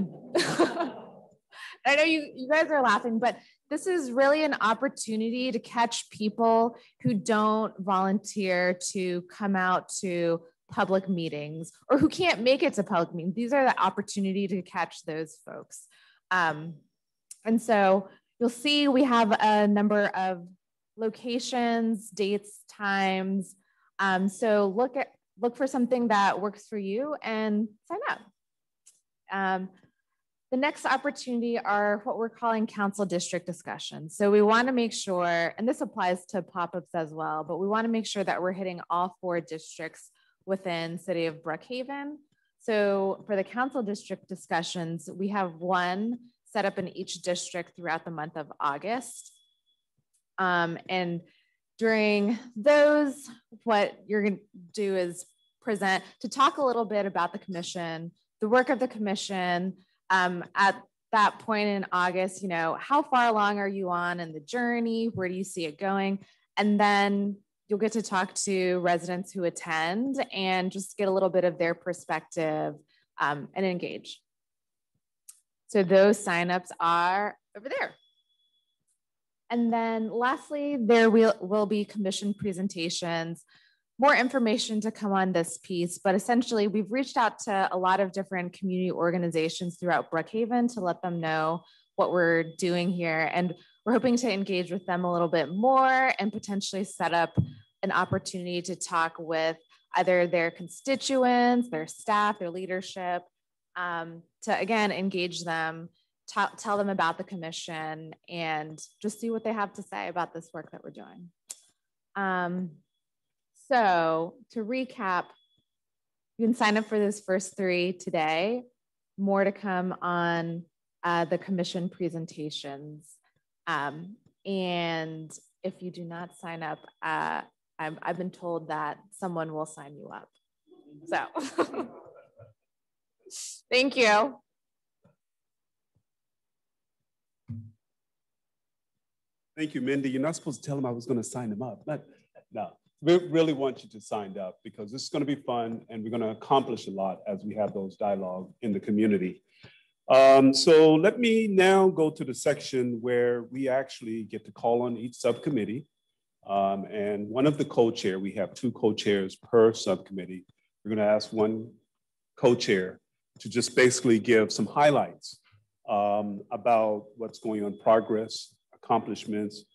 know you guys are laughing, but this is really an opportunity to catch people who don't volunteer to come out to public meetings or who can't make it to public meetings. These are the opportunity to catch those folks. And so you'll see we have a number of locations, dates, times. So look for something that works for you and sign up. The next opportunity are what we're calling council district discussions. So we want to make sure, and this applies to pop-ups as well, but we want to make sure that we're hitting all 4 districts within City of Brookhaven. So for the council district discussions, we have 1 set up in each district throughout the month of August. And during those, what you're going to do is present to talk a little bit about the commission, the work of the commission. At that point in August, how far along are you on in the journey? Where do you see it going? And then you'll get to talk to residents who attend and just get a little bit of their perspective and engage. So those signups are over there. And then lastly, there will be commission presentations. More information to come on this piece, but essentially we've reached out to a lot of different community organizations throughout Brookhaven to let them know what we're doing here. And we're hoping to engage with them a little bit more and potentially set up an opportunity to talk with either their constituents, their staff, their leadership, to again, engage them, tell them about the commission and just see what they have to say about this work that we're doing. So to recap, you can sign up for those first 3 today. More to come on the commission presentations. And if you do not sign up, I've been told that someone will sign you up. So thank you. Thank you, Mindy. You're not supposed to tell them I was going to sign them up. No. We really want you to sign up because this is going to be fun and we're going to accomplish a lot as we have those dialogue in the community. So let me now go to the section where we actually get to call on each subcommittee. And one of the co-chair, we have 2 co-chairs per subcommittee. We're going to ask one co-chair to just basically give some highlights about what's going on, progress, accomplishments,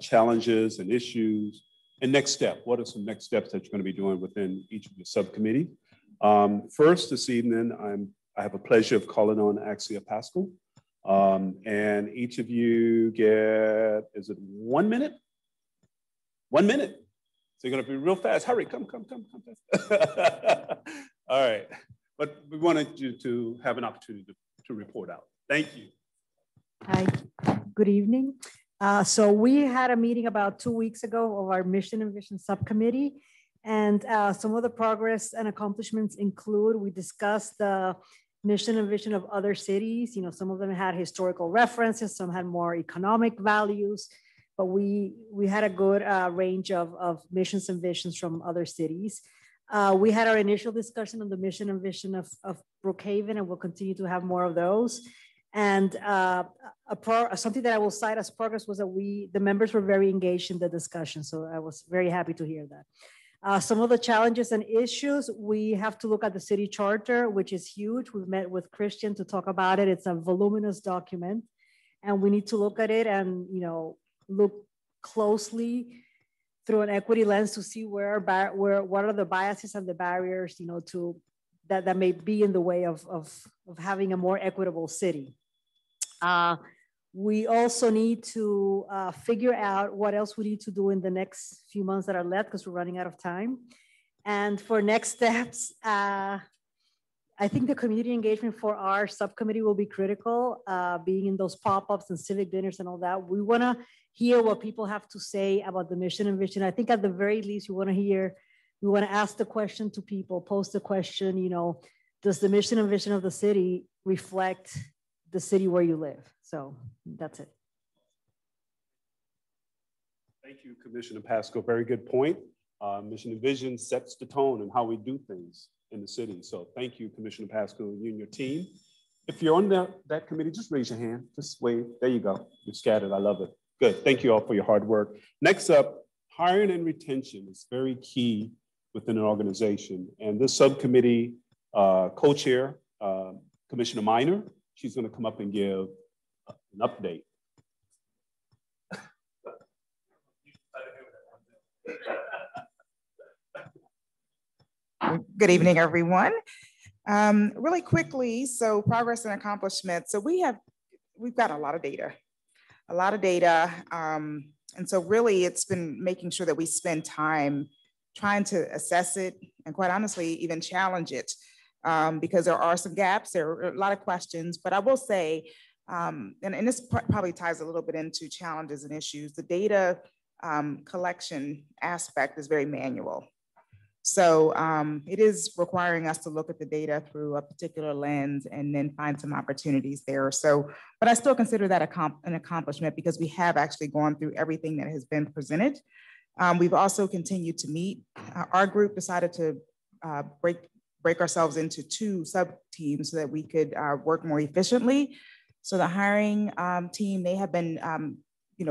challenges and issues. And next step, what are some next steps that you're going to be doing within each of the subcommittee? First, this evening, I have a pleasure of calling on Axia Pascal. And each of you get, is it 1 minute? 1 minute. So you're going to be real fast. Hurry, come. All right. but we wanted you to have an opportunity to report out. Thank you. Hi, good evening. So we had a meeting about 2 weeks ago of our Mission and Vision Subcommittee. And some of the progress and accomplishments include, we discussed the mission and vision of other cities. You know, some of them had historical references, some had more economic values, but we had a good range of missions and visions from other cities. We had our initial discussion on the mission and vision of Brookhaven, and we'll continue to have more of those. And something that I will cite as progress was that the members were very engaged in the discussion. So I was very happy to hear that. Some of the challenges and issues, we have to look at the city charter, which is huge. We've met with Christian to talk about it. It's a voluminous document, and we need to look at it and, you know, look closely through an equity lens to see what are the biases and the barriers, you know, that may be in the way of having a more equitable city. We also need to figure out what else we need to do in the next few months that are left, because we're running out of time. And for next steps, I think the community engagement for our subcommittee will be critical, being in those pop-ups and civic dinners and all that. We want to hear what people have to say about the mission and vision. I think at the very least, we want to ask the question to people, post the question, you know, does the mission and vision of the city reflect the city where you live? So that's it. Thank you, Commissioner Pasco. Very good point. Mission and vision sets the tone and how we do things in the city. So thank you, Commissioner Pasco, you and your team. If you're on that committee, just raise your hand, just wave. There you go. You're scattered. I love it. Good. Thank you all for your hard work. Next up, hiring and retention is very key within an organization. And this subcommittee co-chair, Commissioner Minor, she's going to come up and give an update. Good evening, everyone. Really quickly, so progress and accomplishments. So we've got a lot of data. And so really it's been making sure that we spend time trying to assess it and, quite honestly, even challenge it, because there are some gaps, there are a lot of questions, but I will say, and this probably ties a little bit into challenges and issues, the data collection aspect is very manual. So it is requiring us to look at the data through a particular lens and then find some opportunities there. So, but I still consider that an accomplishment because we have actually gone through everything that has been presented. We've also continued to meet. Our group decided to break ourselves into 2 sub-teams so that we could work more efficiently. So the hiring team, they have been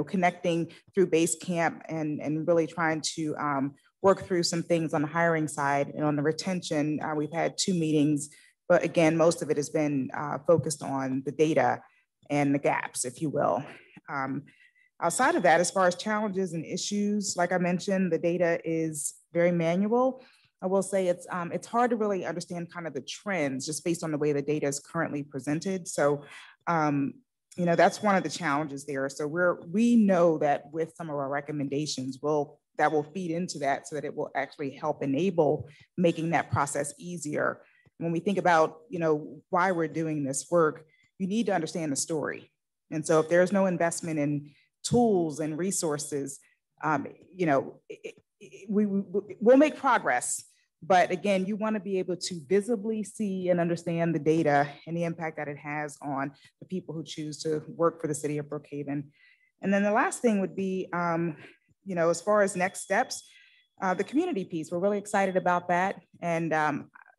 connecting through Basecamp and really trying to work through some things on the hiring side. And on the retention, we've had 2 meetings, but again, most of it has been focused on the data and the gaps, if you will. Outside of that, as far as challenges and issues, like I mentioned, the data is very manual. I will say it's hard to really understand kind of the trends just based on the way the data is currently presented. So, that's one of the challenges there. So we know that with some of our recommendations, that will feed into that so that it will actually help enable making that process easier. When we think about, why we're doing this work, you need to understand the story. And so if there's no investment in tools and resources, we'll make progress. But again, you want to be able to visibly see and understand the data and the impact that it has on the people who choose to work for the city of Brookhaven. And then the last thing would be, as far as next steps, the community piece, we're really excited about that. And,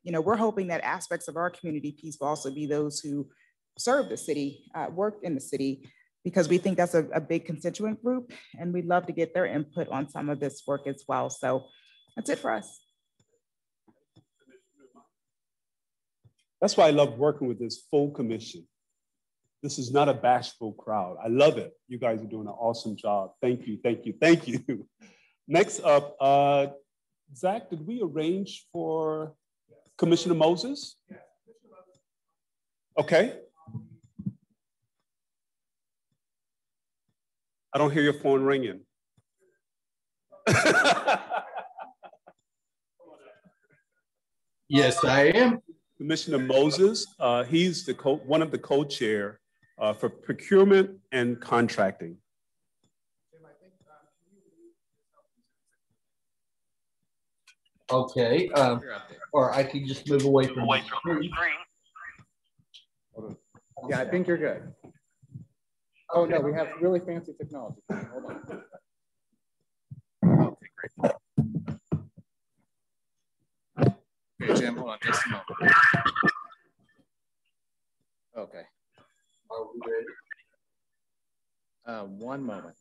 we're hoping that aspects of our community piece will also be those who serve the city, work in the city, because we think that's a big constituent group, and we'd love to get their input on some of this work as well. So that's it for us. That's why I love working with this full commission. This is not a bashful crowd. I love it. You guys are doing an awesome job. Thank you, thank you, thank you. Next up, Zach, did we arrange for Commissioner Moses? Okay. I don't hear your phone ringing. Yes, I am. Commissioner Moses. He's the one of the co-chair for procurement and contracting. Okay, or I can just move away from the screen. Yeah, I think you're good. Oh no, we have really fancy technology. Hold on. Okay, great. Okay, Jim, hold on just a moment. Okay. Are we ready? One moment.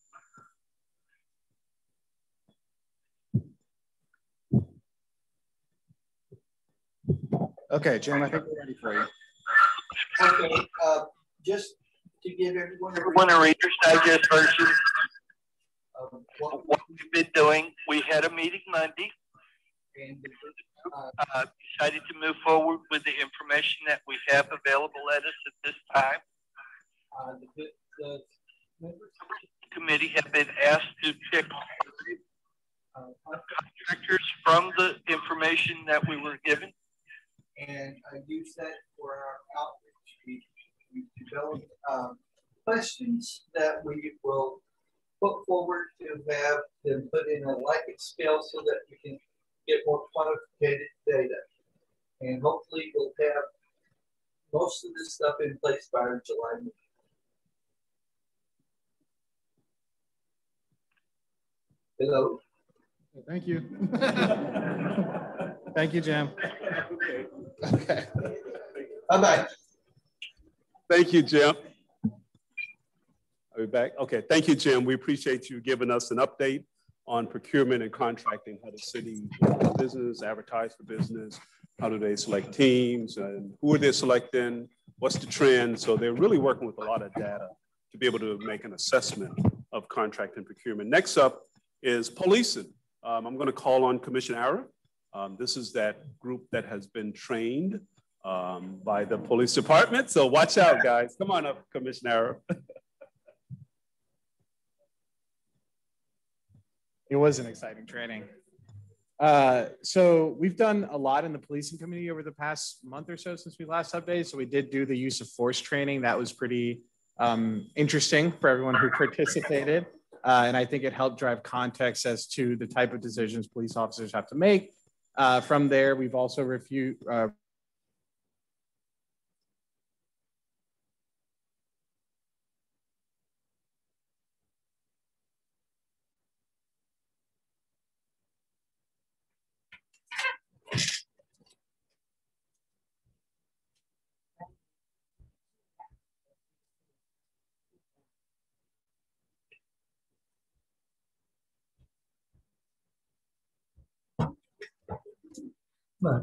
Okay, Jim, I think we're ready for you. Okay, just to give everyone a Reader's Digest version of what we've been doing. We had a meeting Monday. And decided to move forward with the information that we have available at us at this time. The members committee have been asked to pick contractors from the information that we were given. And I use that for our outreach. We've developed questions that we will put forward to have them put in a Likert scale so that we can get more quantitative data. And hopefully we'll have most of this stuff in place by our July meeting. Hello. Thank you. Thank you, Jim. Okay. Bye-bye. Thank you, Jim. Are we back? Okay, thank you, Jim. We appreciate you giving us an update on procurement and contracting, how the city business, advertise for business, how do they select teams, and who are they selecting, what's the trend? So they're really working with a lot of data to be able to make an assessment of contract and procurement. Next up is policing. I'm gonna call on Commissioner Ara. This is that group that has been trained by the police department. So watch out, guys. Come on up, Commissioner Ara. It was an exciting training. So we've done a lot in the policing committee over the past month or so since we last updated. So we did do the use of force training. That was pretty interesting for everyone who participated. And I think it helped drive context as to the type of decisions police officers have to make. From there, we've also reviewed Bye.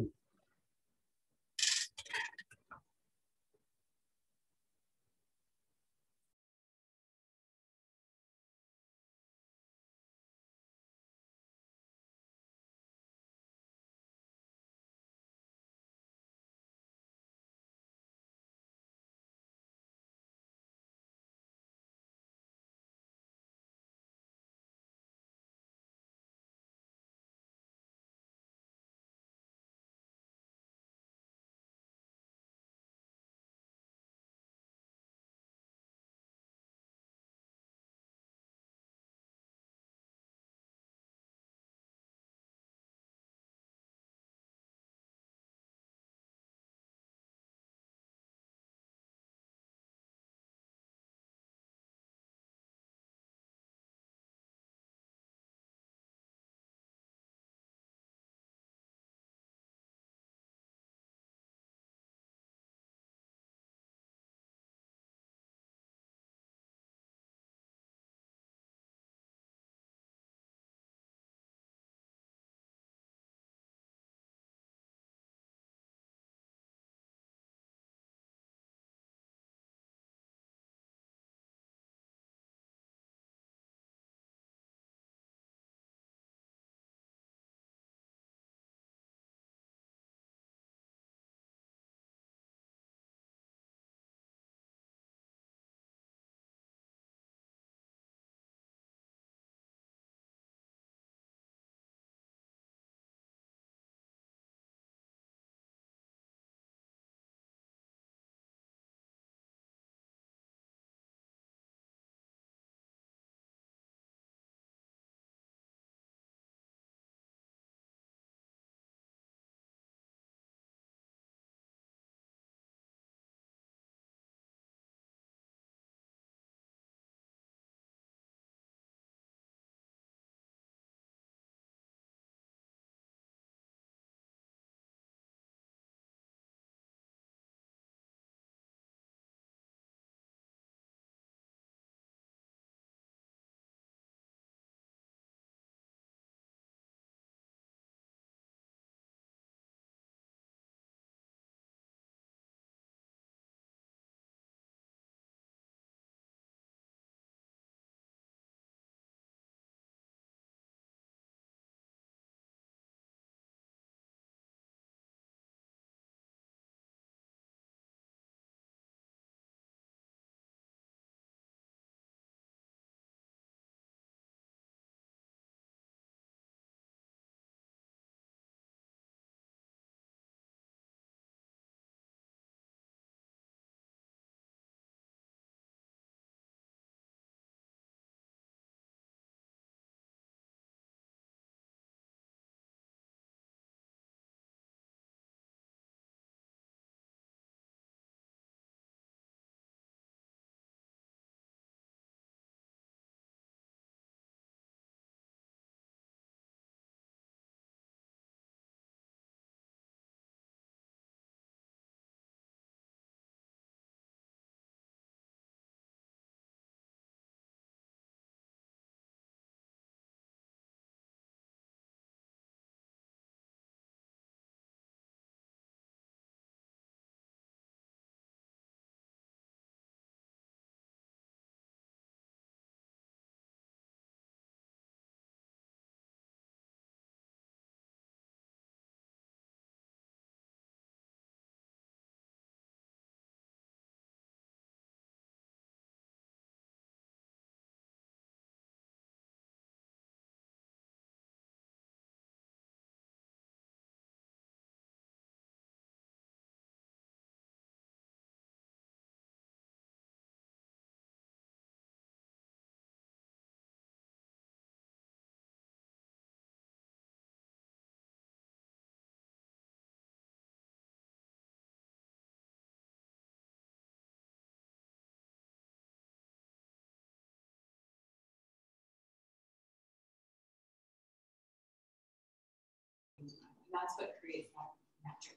that's what creates that magic.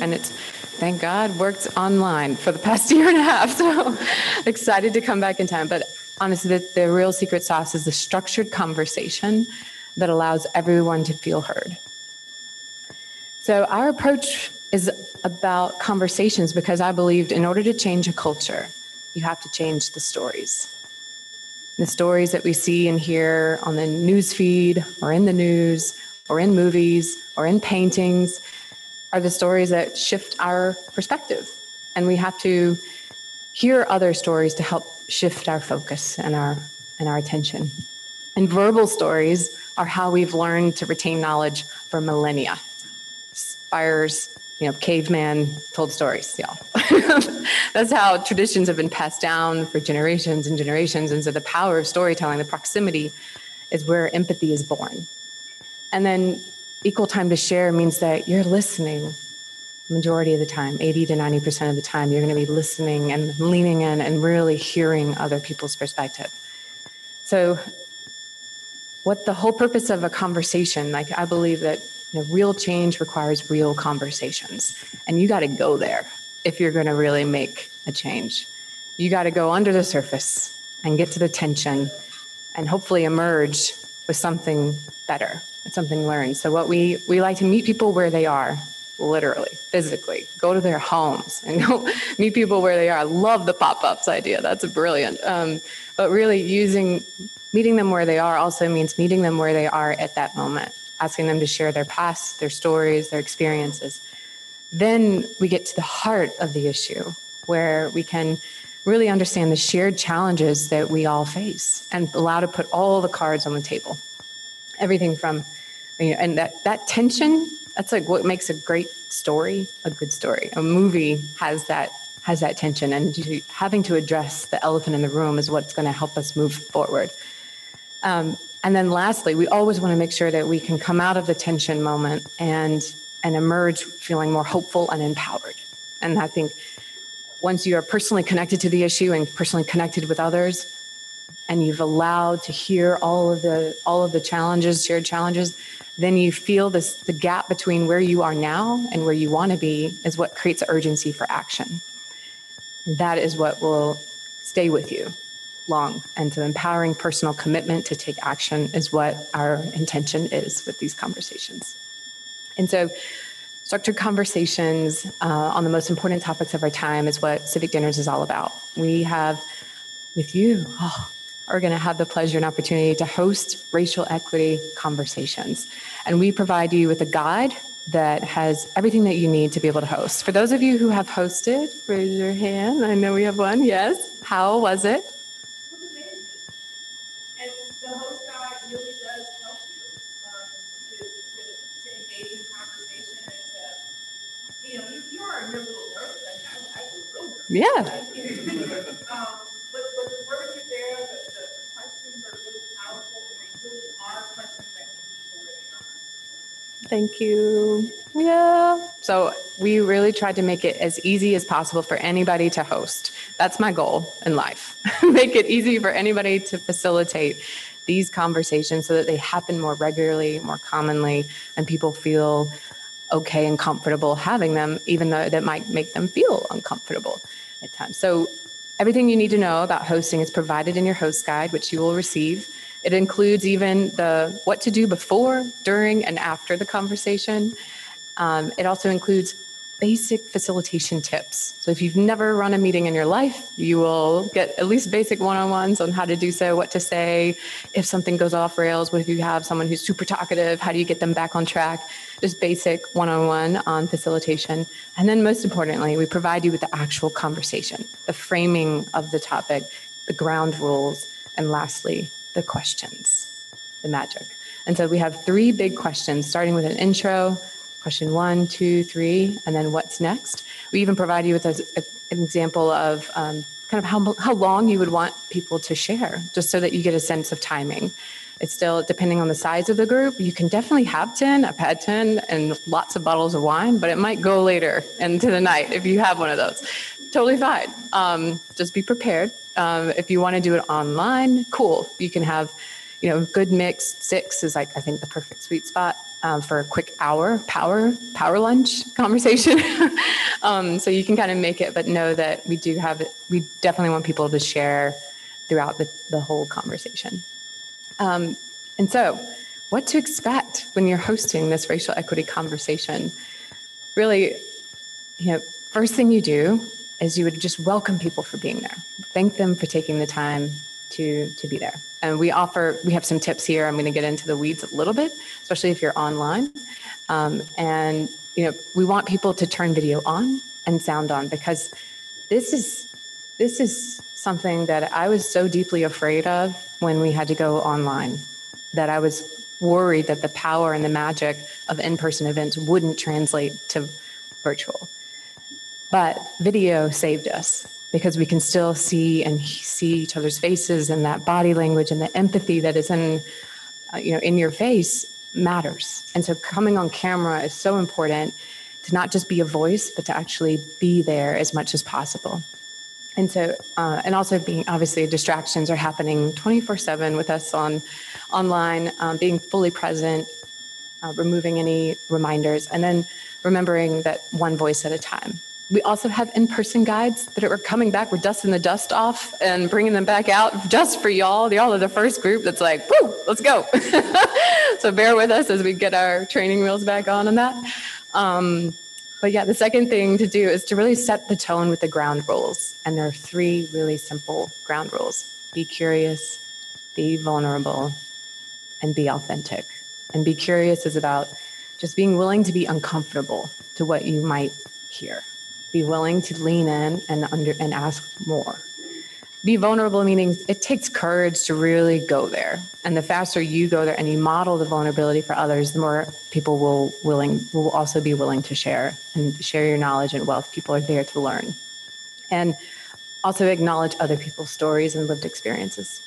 And it's, thank God, worked online for the past year and a half. So excited to come back in time. But honestly, the real secret sauce is the structured conversation that allows everyone to feel heard. So our approach is about conversations because I believed in order to change a culture, you have to change the stories. The stories that we see and hear on the news feed or in the news or in movies or in paintings are the stories that shift our perspective. And we have to hear other stories to help shift our focus and our attention. And verbal stories are how we've learned to retain knowledge for millennia. Spires, caveman told stories, y'all. That's how traditions have been passed down for generations and generations. And so the power of storytelling, the proximity, is where empathy is born. And then equal time to share means that you're listening majority of the time, 80 to 90% of the time, you're going to be listening and leaning in and really hearing other people's perspective. So what the whole purpose of a conversation, I believe that real change requires real conversations. And you got to go there if you're going to really make a change. You got to go under the surface and get to the tension and hopefully emerge with something better, something learned. So what we like to meet people where they are, literally, physically. Go to their homes and go meet people where they are. I love the pop-ups idea. That's brilliant. But really meeting them where they are also means meeting them where they are at that moment, asking them to share their past, their stories, their experiences. Then we get to the heart of the issue where we can really understand the shared challenges that we all face and allow to put all the cards on the table. Everything from, and that tension, that's like what makes a great story a good story. A movie has that tension, and having to address the elephant in the room is what's going to help us move forward. And then lastly, we always want to make sure that we can come out of the tension moment and emerge feeling more hopeful and empowered. And I think once you are personally connected to the issue and personally connected with others, and you've allowed to hear all of the challenges, shared challenges, then you feel the gap between where you are now and where you want to be is what creates urgency for action. That is what will stay with you long. And so empowering personal commitment to take action is what our intention is with these conversations. And so structured conversations on the most important topics of our time is what Civic Dinners is all about. We have, with you, are going to have the pleasure and opportunity to host racial equity conversations. And we provide you with a guide that has everything that you need to be able to host. For those of you who have hosted, raise your hand. I know we have one. Yes. How was it? And the host guide really does help you to engage in conversation and to, you are a little nervous. I feel real nervous. Yeah. But the words are there, the questions are really powerful, and they really are questions that can be where they are. Thank you. Yeah. So we really tried to make it as easy as possible for anybody to host. That's my goal in life. Make it easy for anybody to facilitate these conversations so that they happen more regularly, more commonly, and people feel okay and comfortable having them, even though that might make them feel uncomfortable at times. So everything you need to know about hosting is provided in your host guide, which you will receive. It includes even the what to do before, during, and after the conversation. It also includes basic facilitation tips. So if you've never run a meeting in your life, you will get at least basic one-on-ones on how to do so, what to say, if something goes off rails, what if you have someone who's super talkative, how do you get them back on track? Just basic one-on-one on facilitation. And then most importantly, we provide you with the actual conversation, the framing of the topic, the ground rules, and lastly, the questions, the magic. And so we have 3 big questions, starting with an intro, question 1, 2, 3, and then what's next. We even provide you with an example of kind of how long you would want people to share, just so that you get a sense of timing. It's still, depending on the size of the group, you can definitely have 10, I've had 10, and lots of bottles of wine, but it might go later into the night if you have one of those. Totally fine. Just be prepared. If you want to do it online, cool. You can have, good mix. 6 is I think the perfect sweet spot. for a quick hour power lunch conversation. So you can kind of make it, but know that we definitely want people to share throughout the whole conversation. And so what to expect when you're hosting this racial equity conversation? Really, first thing you do is you would just welcome people for being there. Thank them for taking the time to be there. And we have some tips here. I'm going to get into the weeds a little bit, especially if you're online. And we want people to turn video on and sound on, because this is something that I was so deeply afraid of when we had to go online, that I was worried that the power and the magic of in-person events wouldn't translate to virtual. But video saved us, because we can still see each other's faces, and that body language and the empathy that is in your face matters. And so coming on camera is so important, to not just be a voice, but to actually be there as much as possible. And so, and also obviously distractions are happening 24/7 with us online, being fully present, removing any reminders, and then remembering that one voice at a time. We also have in-person guides that are coming back. We're dusting the dust off and bringing them back out just for y'all. Y'all are the first group that's like, woo, let's go. So bear with us as we get our training wheels back on that. But yeah, the second thing to do is to really set the tone with the ground rules. And there are 3 really simple ground rules. Be curious, be vulnerable, and be authentic. And be curious is about just being willing to be uncomfortable to what you might hear. Be willing to lean in and ask more. Be vulnerable, meaning it takes courage to really go there. And the faster you go there and you model the vulnerability for others, the more people will also be willing to share your knowledge and wealth. People are there to learn. And also acknowledge other people's stories and lived experiences.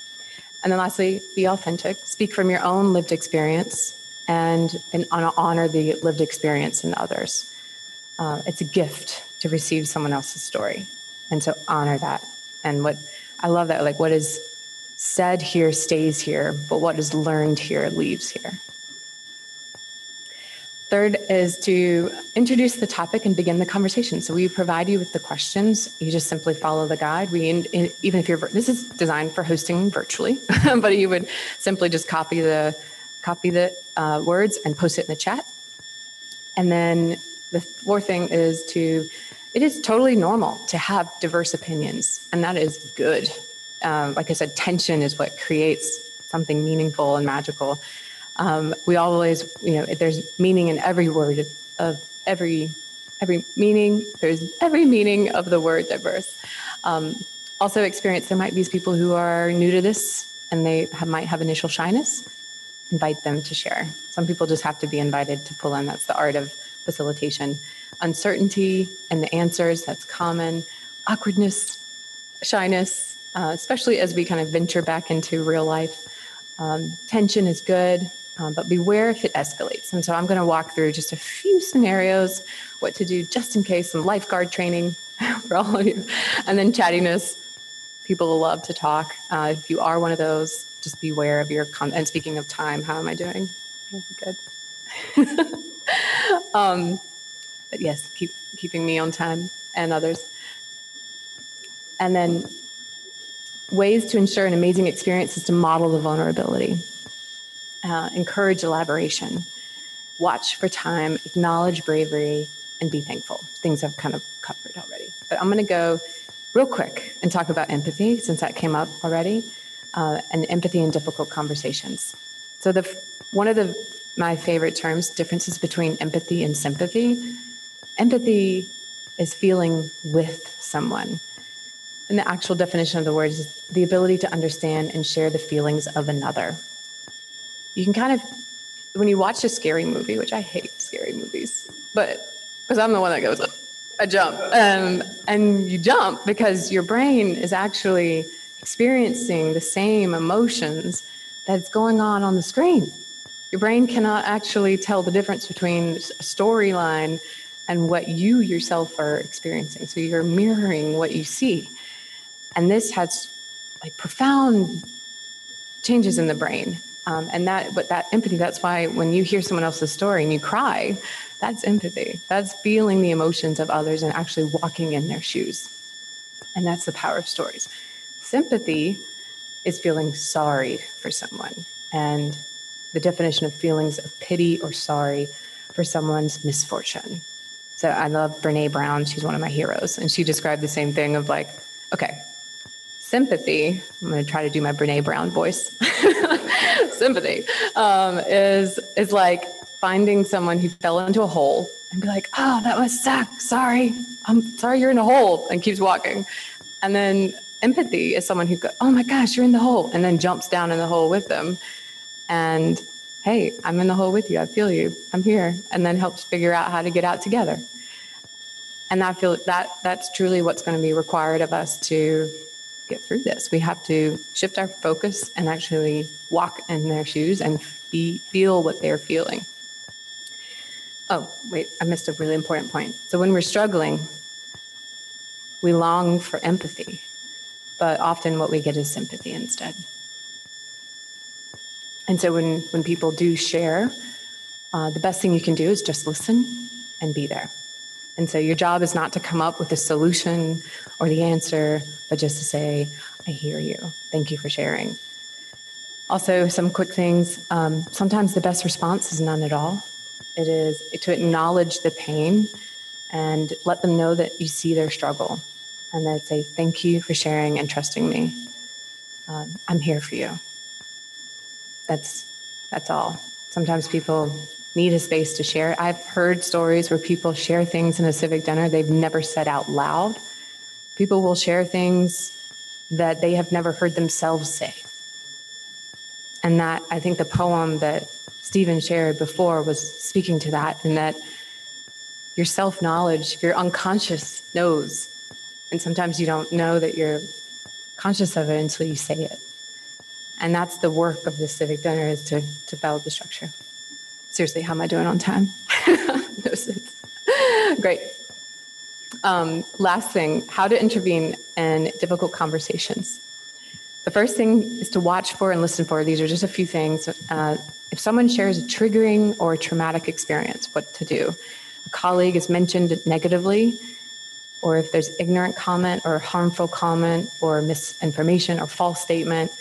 And then lastly, be authentic. Speak from your own lived experience and honor the lived experience in others. It's a gift to receive someone else's story. And so honor that. And I love that, like what is said here stays here, but what is learned here leaves here. Third is to introduce the topic and begin the conversation. So we provide you with the questions. You just simply follow the guide. Even if this is designed for hosting virtually, but you would simply just copy the words and post it in the chat. And then the fourth thing is it is totally normal to have diverse opinions, and that is good. Like I said, tension is what creates something meaningful and magical. We always, there's meaning in every word of every meaning. There's every meaning of the word diverse. Also there might be people who are new to this and they might have initial shyness. Invite them to share. Some people just have to be invited to pull in. That's the art of facilitation. Uncertainty and the answers, that's common. Awkwardness, shyness, especially as we kind of venture back into real life. Tension is good, but beware if it escalates. And so I'm going to walk through just a few scenarios, what to do just in case, some lifeguard training for all of you. And then chattiness, people will love to talk. If you are one of those, just beware of and speaking of time, how am I doing? Good. But yes, keeping me on time and others. And then ways to ensure an amazing experience is to model the vulnerability, encourage elaboration, watch for time, acknowledge bravery, and be thankful. Things I've kind of covered already. But I'm going to go real quick and talk about empathy, since that came up already, and empathy in difficult conversations. So one of my favorite terms, differences between empathy and sympathy. Empathy is feeling with someone. And the actual definition of the word is the ability to understand and share the feelings of another. You can kind of, when you watch a scary movie, which I hate scary movies, but because I'm the one that goes, I jump. And you jump because your brain is actually experiencing the same emotions that's going on the screen. Your brain cannot actually tell the difference between a storyline and what you yourself are experiencing. So you're mirroring what you see. And this has like profound changes in the brain. But that empathy, that's why when you hear someone else's story and you cry, that's empathy. That's feeling the emotions of others and actually walking in their shoes. And that's the power of stories. Sympathy is feeling sorry for someone. And the definition of feelings of pity or sorry for someone's misfortune. So I love Brene Brown. She's one of my heroes. And she described the same thing of like, okay, sympathy, I'm going to try to do my Brene Brown voice. Sympathy is like finding someone who fell into a hole and be like, oh, that must suck. Sorry. I'm sorry you're in a hole, and keeps walking. And then empathy is someone who goes, oh my gosh, you're in the hole, and then jumps down in the hole with them. And hey, I'm in the hole with you. I feel you. I'm here. And then helps figure out how to get out together. And I feel that's truly what's going to be required of us to get through this. We have to shift our focus and actually walk in their shoes and feel what they're feeling. Oh, wait, I missed a really important point. So when we're struggling, we long for empathy, but often what we get is sympathy instead. And so when people do share, the best thing you can do is just listen and be there. And so your job is not to come up with a solution or the answer, but just to say, I hear you. Thank you for sharing. Also, some quick things. Sometimes the best response is none at all. It is to acknowledge the pain and let them know that you see their struggle. And then say, thank you for sharing and trusting me. I'm here for you. That's all. Sometimes people need a space to share. I've heard stories where people share things in a civic dinner they've never said out loud. People will share things that they have never heard themselves say. And that, I think the poem that Stephen shared before was speaking to that, and that your self-knowledge, your unconscious knows. And sometimes you don't know that you're conscious of it until you say it. And that's the work of the civic dinner, is to develop the structure. Seriously, how am I doing on time? No sense. Great. Last thing, how to intervene in difficult conversations. The first thing is to watch for and listen for. These are just a few things. If someone shares a triggering or a traumatic experience, what to do. A colleague is mentioned negatively, or if there's ignorant comment or harmful comment or misinformation or false statement,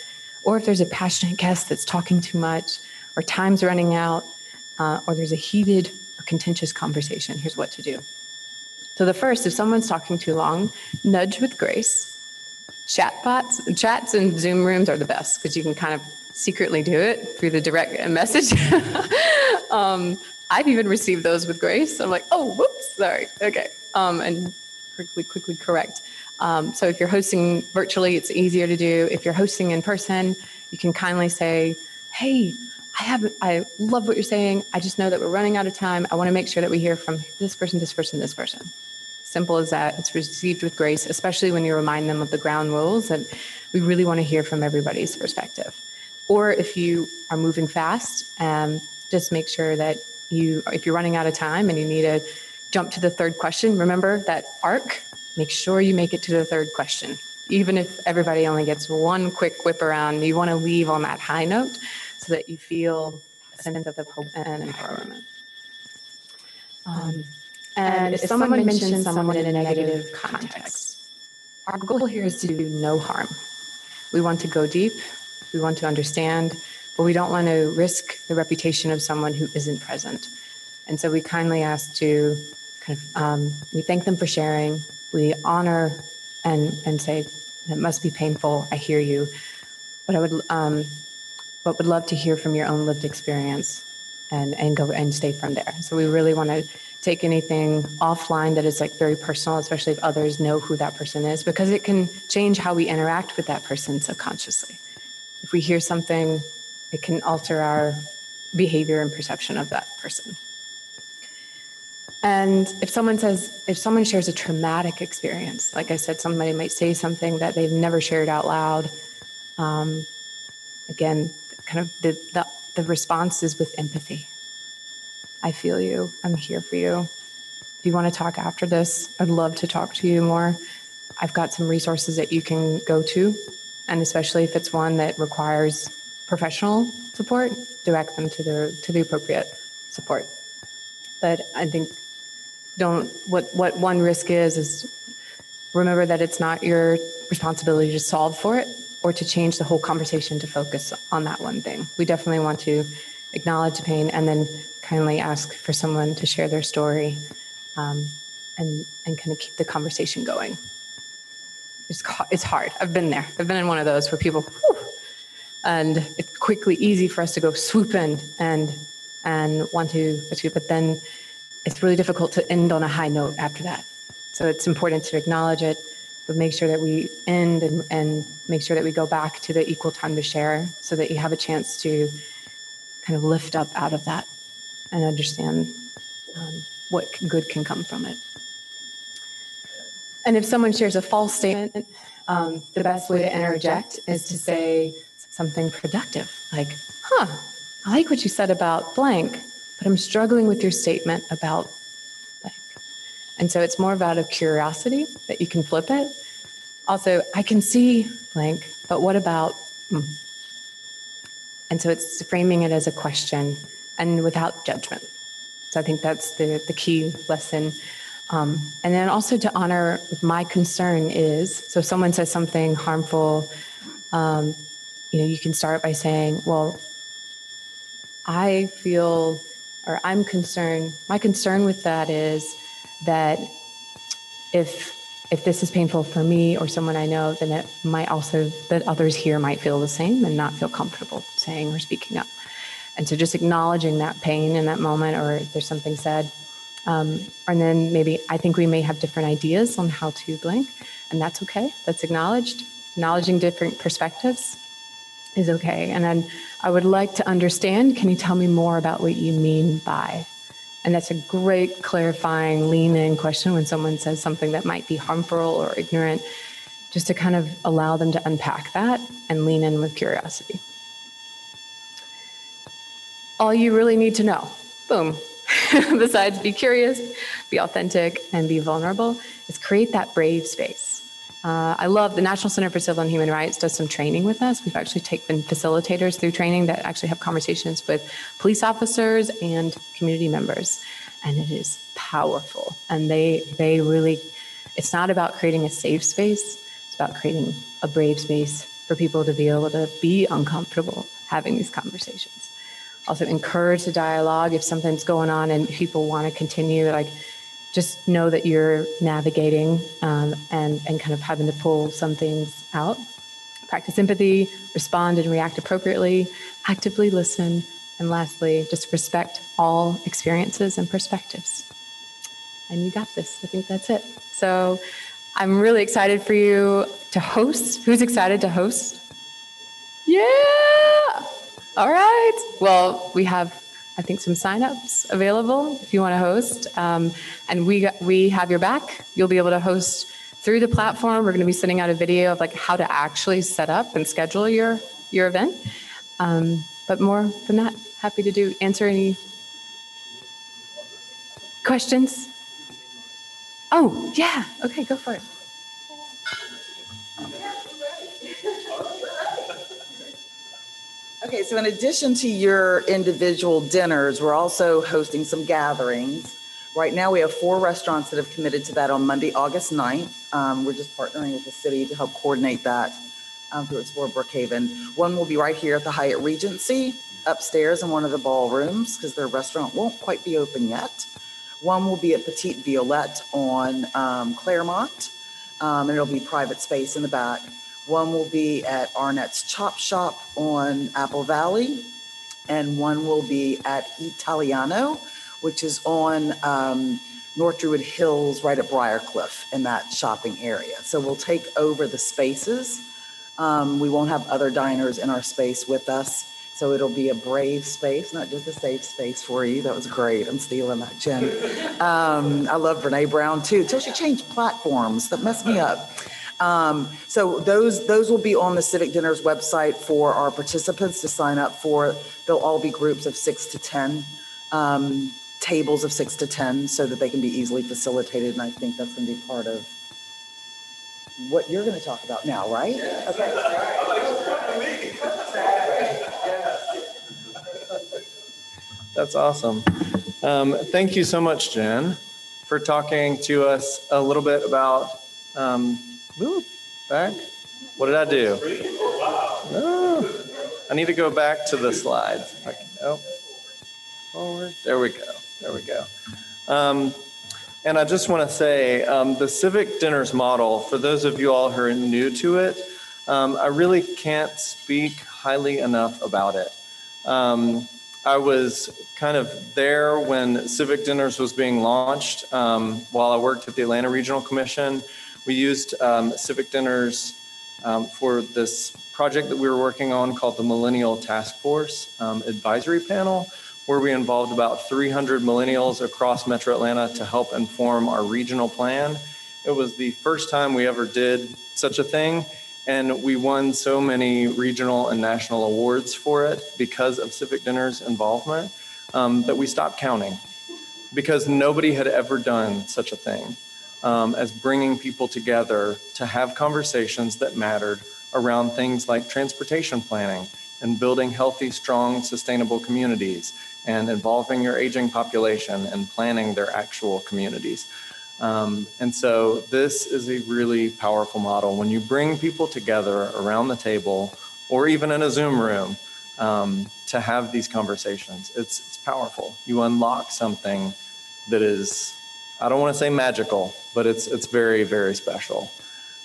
or if there's a passionate guest that's talking too much, or time's running out, or there's a heated or contentious conversation, here's what to do. So the first, if someone's talking too long, nudge with grace. Chats and Zoom rooms are the best because you can kind of secretly do it through the direct message. I've even received those with grace. I'm like, oh, whoops, sorry, okay. And quickly correct. So if you're hosting virtually, it's easier to do. If you're hosting in person, you can kindly say, hey, I love what you're saying. I just know that we're running out of time. I want to make sure that we hear from this person, this person, this person. Simple as that. It's received with grace, especially when you remind them of the ground rules that we really want to hear from everybody's perspective. Or if you are moving fast, just make sure that if you're running out of time and you need to jump to the third question, remember that arc, make sure you make it to the third question. Even if everybody only gets one quick whip around, you want to leave on that high note so that you feel a sense of hope and empowerment. And if someone mentions someone in a negative context, our goal here is to do no harm. We want to go deep, we want to understand, but we don't want to risk the reputation of someone who isn't present. And so we kindly ask to we thank them for sharing, we honor and say, it must be painful, I hear you, but would love to hear from your own lived experience and go and stay from there. So we really want to take anything offline that is like very personal, especially if others know who that person is, because it can change how we interact with that person subconsciously. If we hear something, it can alter our behavior and perception of that person. And if someone shares a traumatic experience, like I said, somebody might say something that they've never shared out loud. Again, kind of the response is with empathy. I feel you, I'm here for you. If you want to talk after this, I'd love to talk to you more. I've got some resources that you can go to, and especially if it's one that requires professional support, direct them to the appropriate support. But I think what one risk is remember that it's not your responsibility to solve for it or to change the whole conversation to focus on that one thing. We definitely want to acknowledge the pain and then kindly ask for someone to share their story and kind of keep the conversation going. It's hard. I've been there. I've been in one of those where people, whew, and it's quickly easy for us to go swoop in and want to rescue, but then it's really difficult to end on a high note after that. So it's important to acknowledge it, but make sure that we end and make sure that we go back to the equal time to share so that you have a chance to kind of lift up out of that and understand what good can come from it. And if someone shares a false statement, the best way to interject is to say something productive, like, I like what you said about blank, but I'm struggling with your statement about blank. And so it's more about a curiosity that you can flip it. Also, I can see blank, but what about? And so it's framing it as a question and without judgment. So I think that's the key lesson. And then also to honor my concern is, so if someone says something harmful, you can start by saying, well, I feel, or I'm concerned, my concern with that is that if this is painful for me or someone I know, then it might also, that others here might feel the same and not feel comfortable saying or speaking up. And so just acknowledging that pain in that moment, or if there's something said, and then maybe I think we may have different ideas on how to blank, and that's okay. That's acknowledged. Acknowledging different perspectives is okay. And then I would like to understand, can you tell me more about what you mean by? And that's a great clarifying lean in question when someone says something that might be harmful or ignorant, just to kind of allow them to unpack that and lean in with curiosity. All you really need to know, boom, besides be curious, be authentic, and be vulnerable, is create that brave space. I love the National Center for Civil and Human Rights does some training with us. We've actually taken facilitators through training that actually have conversations with police officers and community members. And it is powerful. And they really, it's not about creating a safe space. It's about creating a brave space for people to be able to be uncomfortable having these conversations. Also encourage the dialogue if something's going on and people want to continue, like, just know that you're navigating and kind of having to pull some things out. Practice empathy, respond and react appropriately, actively listen, and lastly, just respect all experiences and perspectives. And you got this. I think that's it. So I'm really excited for you to host. Who's excited to host? Yeah! All right. Well, we have, I think, some signups available if you want to host. And we have your back. You'll be able to host through the platform. We're going to be sending out a video of like how to actually set up and schedule your event. But more than that, happy to answer any questions. Oh, yeah. Okay, go for it. Okay, so in addition to your individual dinners, we're also hosting some gatherings. Right now, we have 4 restaurants that have committed to that on Monday, August 9th. We're just partnering with the city to help coordinate that through Explore Brookhaven. One will be right here at the Hyatt Regency, upstairs in one of the ballrooms, because their restaurant won't quite be open yet. One will be at Petite Violette on Claremont, and it'll be private space in the back. One will be at Arnett's Chop Shop on Apple Valley, and one will be at Italiano, which is on North Druid Hills, right at Briarcliff in that shopping area. So we'll take over the spaces. We won't have other diners in our space with us. So it'll be a brave space, not just a safe space for you. That was great. I'm stealing that, Jen. I love Brene Brown too, till she changed platforms. That messed me up. So those will be on the Civic Dinners website for our participants to sign up for. They'll all be groups of 6 to 10, tables of 6 to 10, so that they can be easily facilitated. And I think that's going to be part of what you're going to talk about now, right? Okay. That's awesome. Thank you so much, Jen, for talking to us a little bit about, back. What did I do? Oh, I need to go back to the slides. Oh, forward. There we go. There we go. And I just want to say the Civic Dinners model, for those of you all who are new to it, I really can't speak highly enough about it. I was kind of there when Civic Dinners was being launched while I worked at the Atlanta Regional Commission. We used Civic Dinners for this project that we were working on called the Millennial Task Force Advisory Panel, where we involved about 300 millennials across Metro Atlanta to help inform our regional plan. It was the first time we ever did such a thing, and we won so many regional and national awards for it because of Civic Dinners involvement that we stopped counting, because nobody had ever done such a thing as bringing people together to have conversations that mattered around things like transportation planning and building healthy, strong, sustainable communities, and involving your aging population and planning their actual communities. And so this is a really powerful model. When you bring people together around the table or even in a Zoom room to have these conversations, it's powerful. You unlock something that is, I don't want to say magical, but it's very, very special.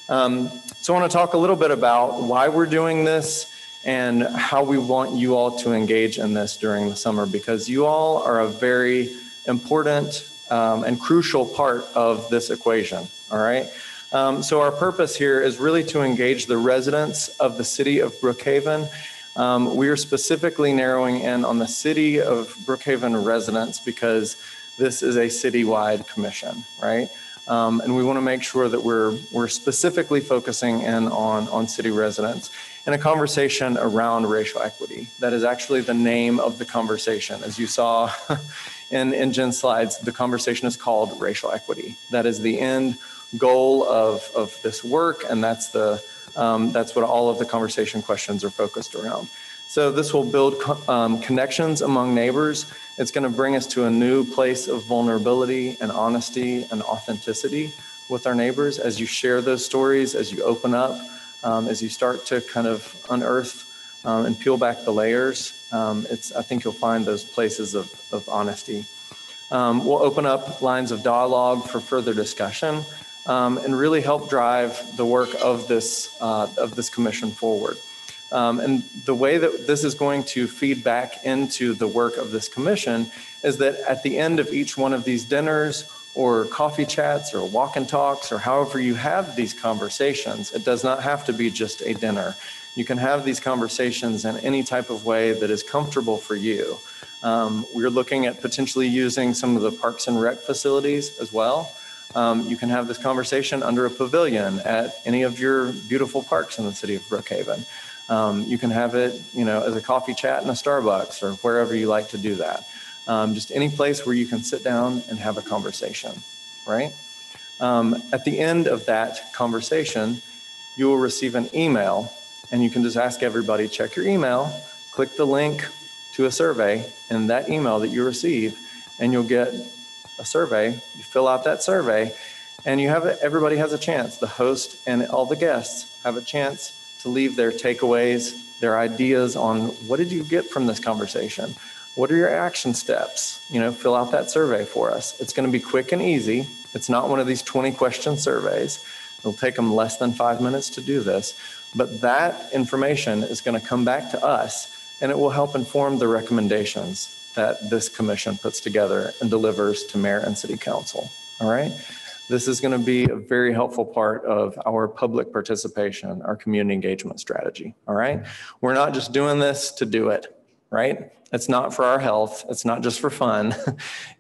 So I want to talk a little bit about why we're doing this and how we want you all to engage in this during the summer, because you all are a very important and crucial part of this equation, all right? So our purpose here is really to engage the residents of the city of Brookhaven. We are specifically narrowing in on the city of Brookhaven residents because this is a citywide commission, right? And we want to make sure that we're specifically focusing in on city residents in a conversation around racial equity. That is actually the name of the conversation. As you saw in Jen's slides, the conversation is called racial equity. That is the end goal of this work, and that's what all of the conversation questions are focused around. So this will build connections among neighbors. It's going to bring us to a new place of vulnerability and honesty and authenticity with our neighbors as you share those stories, as you open up, as you start to kind of unearth and peel back the layers. I think you'll find those places of honesty. We'll open up lines of dialogue for further discussion and really help drive the work of this commission forward. And the way that this is going to feed back into the work of this commission is that at the end of each one of these dinners or coffee chats or walk and talks or however you have these conversations, it does not have to be just a dinner. You can have these conversations in any type of way that is comfortable for you. We're looking at potentially using some of the Parks and Rec facilities as well. You can have this conversation under a pavilion at any of your beautiful parks in the city of Brookhaven. You can have it, as a coffee chat in a Starbucks or wherever you like to do that. Just any place where you can sit down and have a conversation, right? At the end of that conversation, you will receive an email, and you can just ask everybody, check your email, click the link to a survey in that email that you receive, and you'll get a survey. You fill out that survey, and everybody has a chance. The host and all the guests have a chance to leave their takeaways, their ideas on what did you get from this conversation? What are your action steps? Fill out that survey for us. It's going to be quick and easy. It's not one of these 20-question surveys. It'll take them less than 5 minutes to do this. But that information is going to come back to us, and it will help inform the recommendations that this commission puts together and delivers to mayor and city council. All right? This is going to be a very helpful part of our public participation, our community engagement strategy. All right? We're not just doing this to do it, right? It's not for our health. It's not just for fun.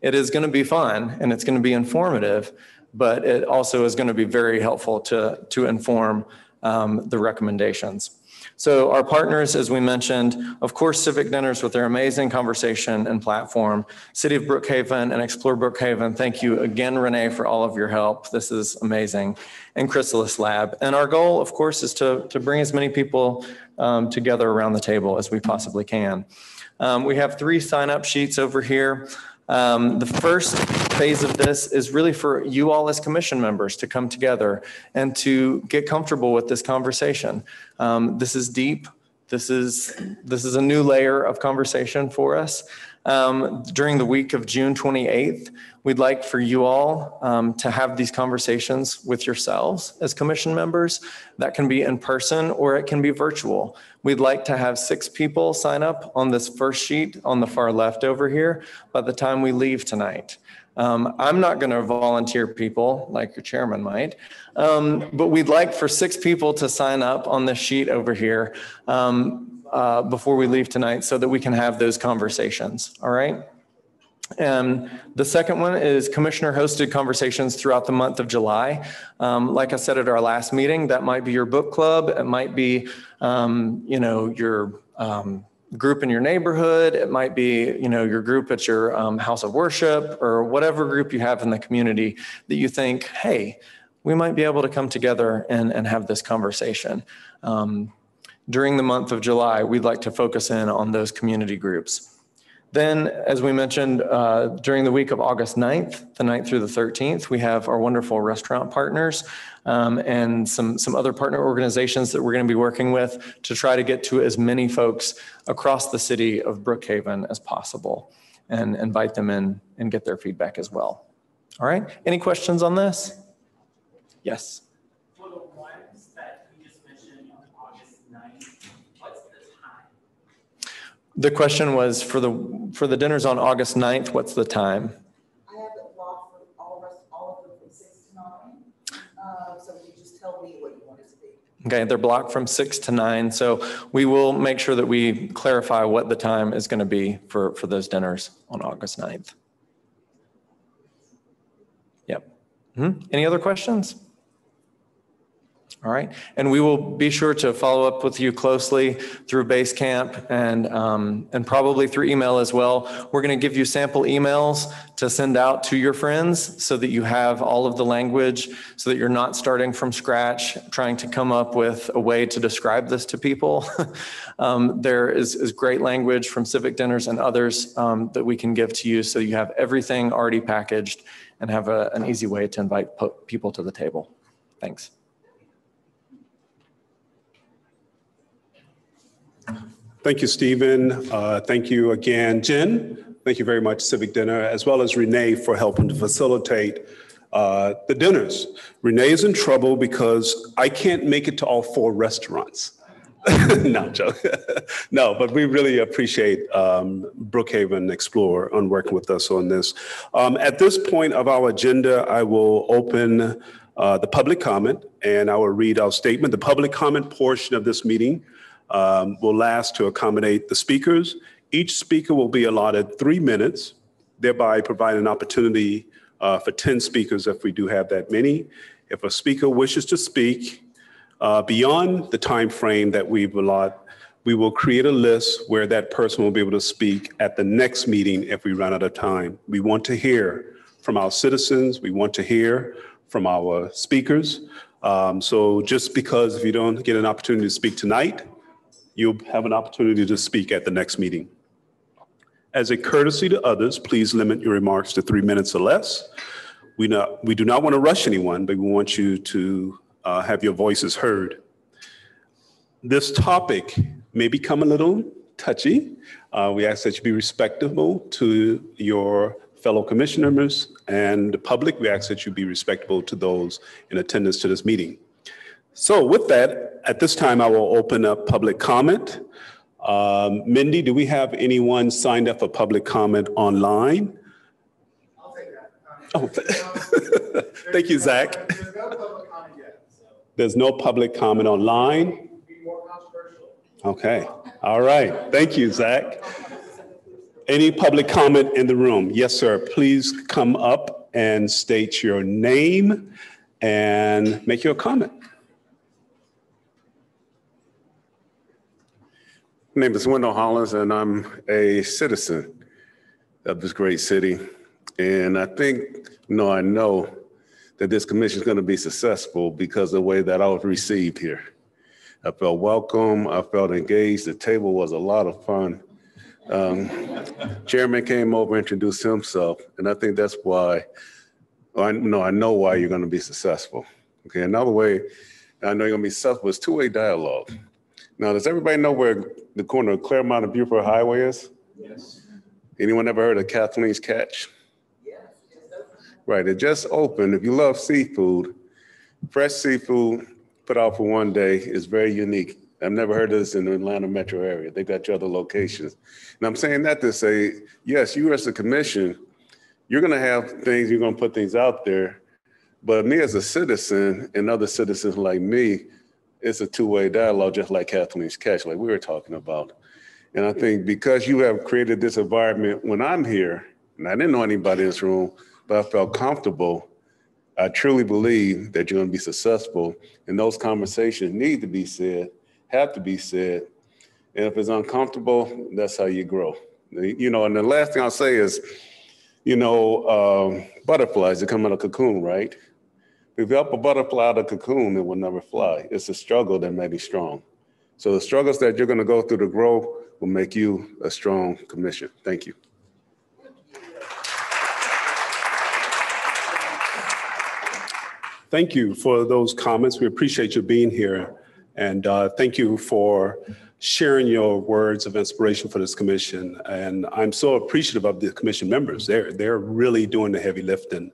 It is going to be fun and it's going to be informative, but it also is going to be very helpful to inform the recommendations. So our partners, as we mentioned, of course, Civic Dinners with their amazing conversation and platform, City of Brookhaven and Explore Brookhaven. Thank you again, Renee, for all of your help. This is amazing. And Chrysalis Lab. And our goal, of course, is to bring as many people together around the table as we possibly can. We have 3 sign-up sheets over here. The first phase of this is really for you all as commission members to come together and to get comfortable with this conversation. This is deep. This is a new layer of conversation for us. During the week of June 28th, we'd like for you all to have these conversations with yourselves as commission members. That can be in person or it can be virtual. We'd like to have 6 people sign up on this first sheet on the far left over here by the time we leave tonight. I'm not going to volunteer people like your chairman might, but we'd like for 6 people to sign up on this sheet over here before we leave tonight so that we can have those conversations, all right? And the second one is commissioner-hosted conversations throughout the month of July. Like I said at our last meeting, that might be your book club. It might be, your group in your neighborhood. It might be, your group at your house of worship or whatever group you have in the community that you think, hey, we might be able to come together and have this conversation. During the month of July, we'd like to focus in on those community groups. Then, as we mentioned, during the week of August 9th, the 9th through the 13th, we have our wonderful restaurant partners and some other partner organizations that we're going to be working with to try to get to as many folks across the city of Brookhaven as possible and invite them in and get their feedback as well. All right, any questions on this? Yes. The question was for the dinners on August 9th, what's the time? I have it blocked for all of them from 6 to 9. So you just tell me what you want it to be. Okay, they're blocked from 6 to 9. So we will make sure that we clarify what the time is going to be for those dinners on August 9th. Yep. Any other questions? All right, and we will be sure to follow up with you closely through Basecamp and probably through email as well. We're going to give you sample emails to send out to your friends so that you have all of the language, so that you're not starting from scratch, trying to come up with a way to describe this to people. There is great language from Civic Dinners and others that we can give to you so you have everything already packaged and have an easy way to invite people to the table. Thanks. Thank you, Stephen. Thank you again, Jen. Thank you very much, Civic Dinner, as well as Renee for helping to facilitate the dinners. Renee is in trouble because I can't make it to all 4 restaurants. No, joke. No, but we really appreciate Brookhaven Explore on working with us on this. At this point of our agenda, I will open the public comment and I will read our statement. The public comment portion of this meeting will last to accommodate the speakers. Each speaker will be allotted 3 minutes, thereby providing an opportunity for 10 speakers if we do have that many. If a speaker wishes to speak beyond the time frame that we've allotted, we will create a list where that person will be able to speak at the next meeting if we run out of time. We want to hear from our citizens. We want to hear from our speakers. So just because if you don't get an opportunity to speak tonight, you'll have an opportunity to speak at the next meeting. As a courtesy to others, please limit your remarks to 3 minutes or less. We do not want to rush anyone, but we want you to have your voices heard. This topic may become a little touchy. We ask that you be respectful to your fellow commission members and the public. We ask that you be respectful to those in attendance to this meeting. So with that, at this time, I will open up public comment. Mindy, do we have anyone signed up for public comment online? I'll take that. Oh, thank you, Zach. There's no public comment yet. So. There's no public comment online? Be more controversial. Okay, all right. Thank you, Zach. Any public comment in the room? Yes, sir. Please come up and state your name and make your comment. My name is Wendell Hollins, and I'm a citizen of this great city. And I think, I know that this commission is going to be successful because of the way that I was received here. I felt welcome. I felt engaged. The table was a lot of fun. Chairman came over, introduced himself, and I think that's why, I know why you're going to be successful. Okay, another way I know you're going to be successful is two-way dialogue. Now, does everybody know where the corner of Claremont and Beaufort Highway is? Yes. Anyone ever heard of Kathleen's Catch? Yes. Right, it just opened. If you love seafood, fresh seafood put out for one day is very unique. I've never heard of this in the Atlanta metro area. They've got your other locations. And I'm saying that to say, yes, you as a commission, you're gonna have things, you're gonna put things out there, but me as a citizen and other citizens like me, it's a two-way dialogue, just like Kathleen's Catch, like we were talking about. And I think because you have created this environment when I'm here, and I didn't know anybody in this room, but I felt comfortable, I truly believe that you're gonna be successful, and those conversations need to be said, have to be said. And if it's uncomfortable, that's how you grow. And the last thing I'll say is, butterflies that come out of a cocoon, right? If you help a butterfly out of a cocoon, it will never fly. It's a struggle that made me strong. So the struggles that you're gonna go through to grow will make you a strong commission. Thank you. Thank you for those comments. We appreciate you being here. And thank you for sharing your words of inspiration for this commission. And I'm so appreciative of the commission members. They're really doing the heavy lifting.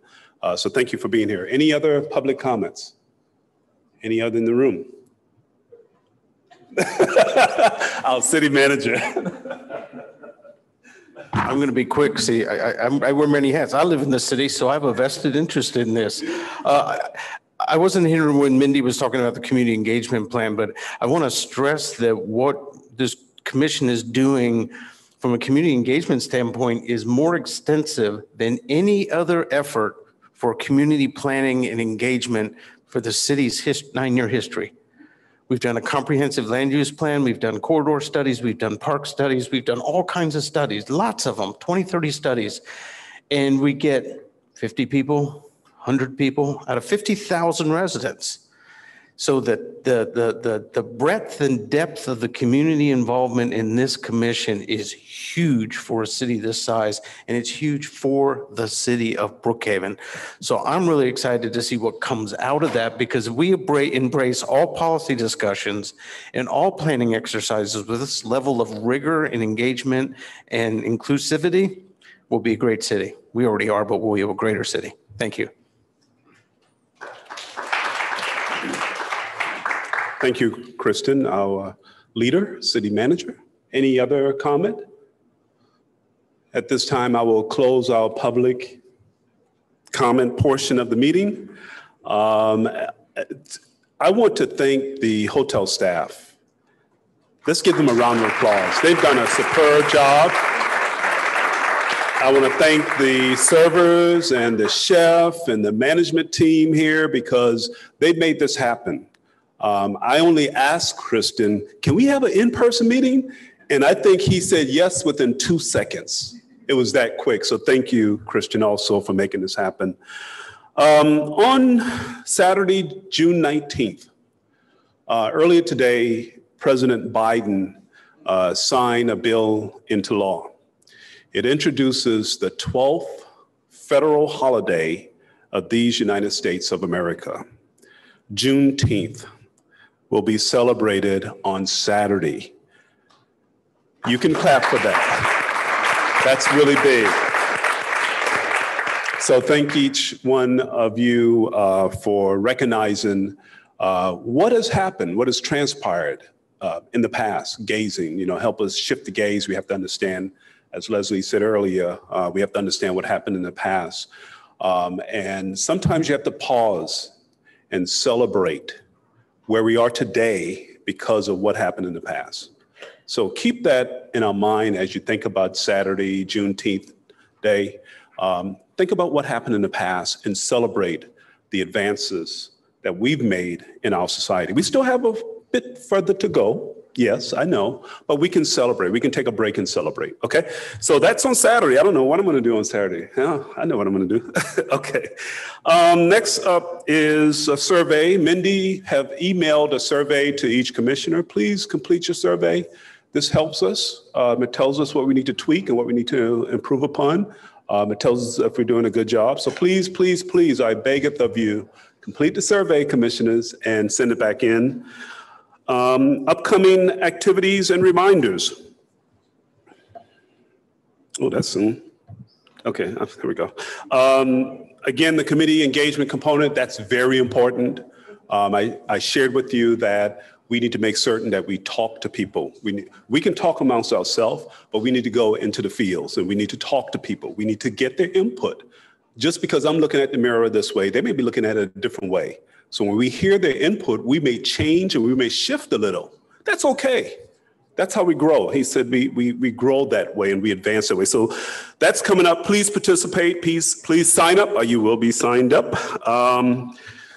So thank you for being here. Any other public comments? Any other in the room? Our city manager. I'm going to be quick. See, I wear many hats. I live in the city, so I have a vested interest in this. I wasn't here when Mindy was talking about the community engagement plan, but I want to stress that what this commission is doing from a community engagement standpoint is more extensive than any other effort for community planning and engagement for the city's 9-year history. We've done a comprehensive land use plan. We've done corridor studies. We've done park studies. We've done all kinds of studies, lots of them, 20, 30 studies. And we get 50 people, 100 people out of 50,000 residents. So that the breadth and depth of the community involvement in this commission is huge for a city this size, and it's huge for the city of Brookhaven. So I'm really excited to see what comes out of that, because if we embrace all policy discussions and all planning exercises with this level of rigor and engagement and inclusivity, we'll be a great city. We already are, but we'll be a greater city. Thank you. Thank you, Kristen, our leader, city manager. Any other comment? At this time, I will close our public comment portion of the meeting. I want to thank the hotel staff. Let's give them a round of applause. They've done a superb job. I want to thank the servers and the chef and the management team here, because they made this happen. I only asked Kristen, can we have an in-person meeting? And I think he said yes within 2 seconds. It was that quick. So thank you, Kristen, also for making this happen. On Saturday, June 19th, earlier today, President Biden signed a bill into law. It introduces the 12th federal holiday of these United States of America. Juneteenth will be celebrated on Saturday. You can clap for that. That's really big. So thank each one of you for recognizing what has happened, what has transpired in the past, gazing, help us shift the gaze. We have to understand, as Leslie said earlier, we have to understand what happened in the past. And sometimes you have to pause and celebrate where we are today because of what happened in the past. So keep that in our mind as you think about Saturday, Juneteenth Day. Think about what happened in the past and celebrate the advances that we've made in our society. We still have a bit further to go, Yes, I know, but we can celebrate. We can take a break and celebrate, okay? So that's on Saturday. I don't know what I'm gonna do on Saturday. Yeah, I know what I'm gonna do. Okay. Next up is a survey. Mindy have emailed a survey to each commissioner. Please complete your survey. This helps us. It tells us what we need to tweak and what we need to improve upon. It tells us if we're doing a good job. So please, please, please, I beg it of you, complete the survey, commissioners, and send it back in. Upcoming activities and reminders. Oh, that's soon. Okay, here we go. Again, the committee engagement component, that's very important. I shared with you that we need to make certain that we talk to people. We can talk amongst ourselves, but we need to go into the fields and we need to talk to people. We need to get their input. Just because I'm looking at the mirror this way, they may be looking at it a different way. So when we hear their input, we may change and we may shift a little. That's okay. That's how we grow. He said we grow that way and we advance that way. So that's coming up. Please participate. Please sign up, or you will be signed up.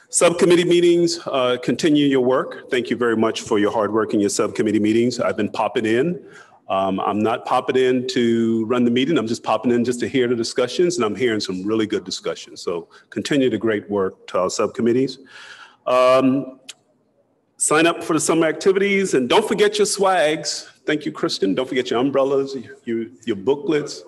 Subcommittee meetings, continue your work. Thank you very much for your hard work in your subcommittee meetings. I've been popping in. I'm not popping in to run the meeting. I'm just popping in just to hear the discussions, and I'm hearing some really good discussions. So continue the great work to our subcommittees. Sign up for the summer activities, and don't forget your swags. Thank you, Kristen. Don't forget your umbrellas, your booklets.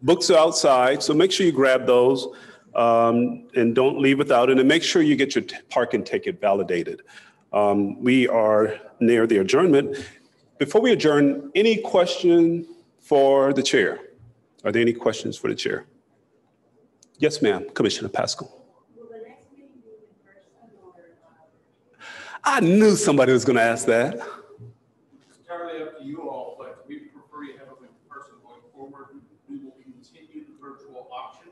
Books are outside, so make sure you grab those and don't leave without it. And make sure you get your parking ticket validated. We are near the adjournment. Before we adjourn, any question for the chair? Are there any questions for the chair? Yes, ma'am, Commissioner Pascal. Will the next meeting be in person or? I knew somebody was going to ask that. It's entirely up to you all, but we prefer you have it in person going forward. We will continue the virtual option.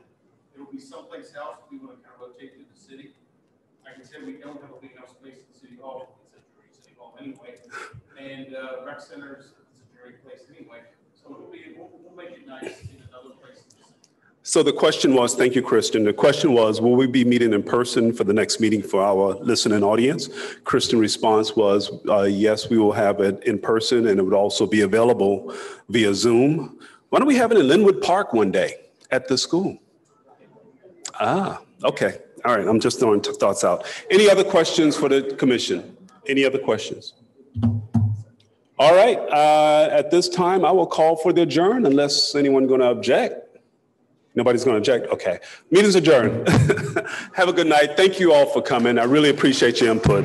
It will be someplace else. We want to kind of rotate through the city. Like I said, we don't have a big enough space in City Hall. It's a jury City Hall anyway. And rec centers, it's a jury place anyway. So we'll make it nice in another place. So the question was, thank you, Kristen. The question was, will we be meeting in person for the next meeting for our listening audience? Kristen's response was, yes, we will have it in person, and it would also be available via Zoom. Why don't we have it in Linwood Park one day at the school? Ah, okay. All right, I'm just throwing thoughts out. Any other questions for the commission? Any other questions? All right, at this time, I will call for the adjourn unless anyone going to object. Nobody's going to object? Okay. Meeting's adjourned. Have a good night. Thank you all for coming. I really appreciate your input.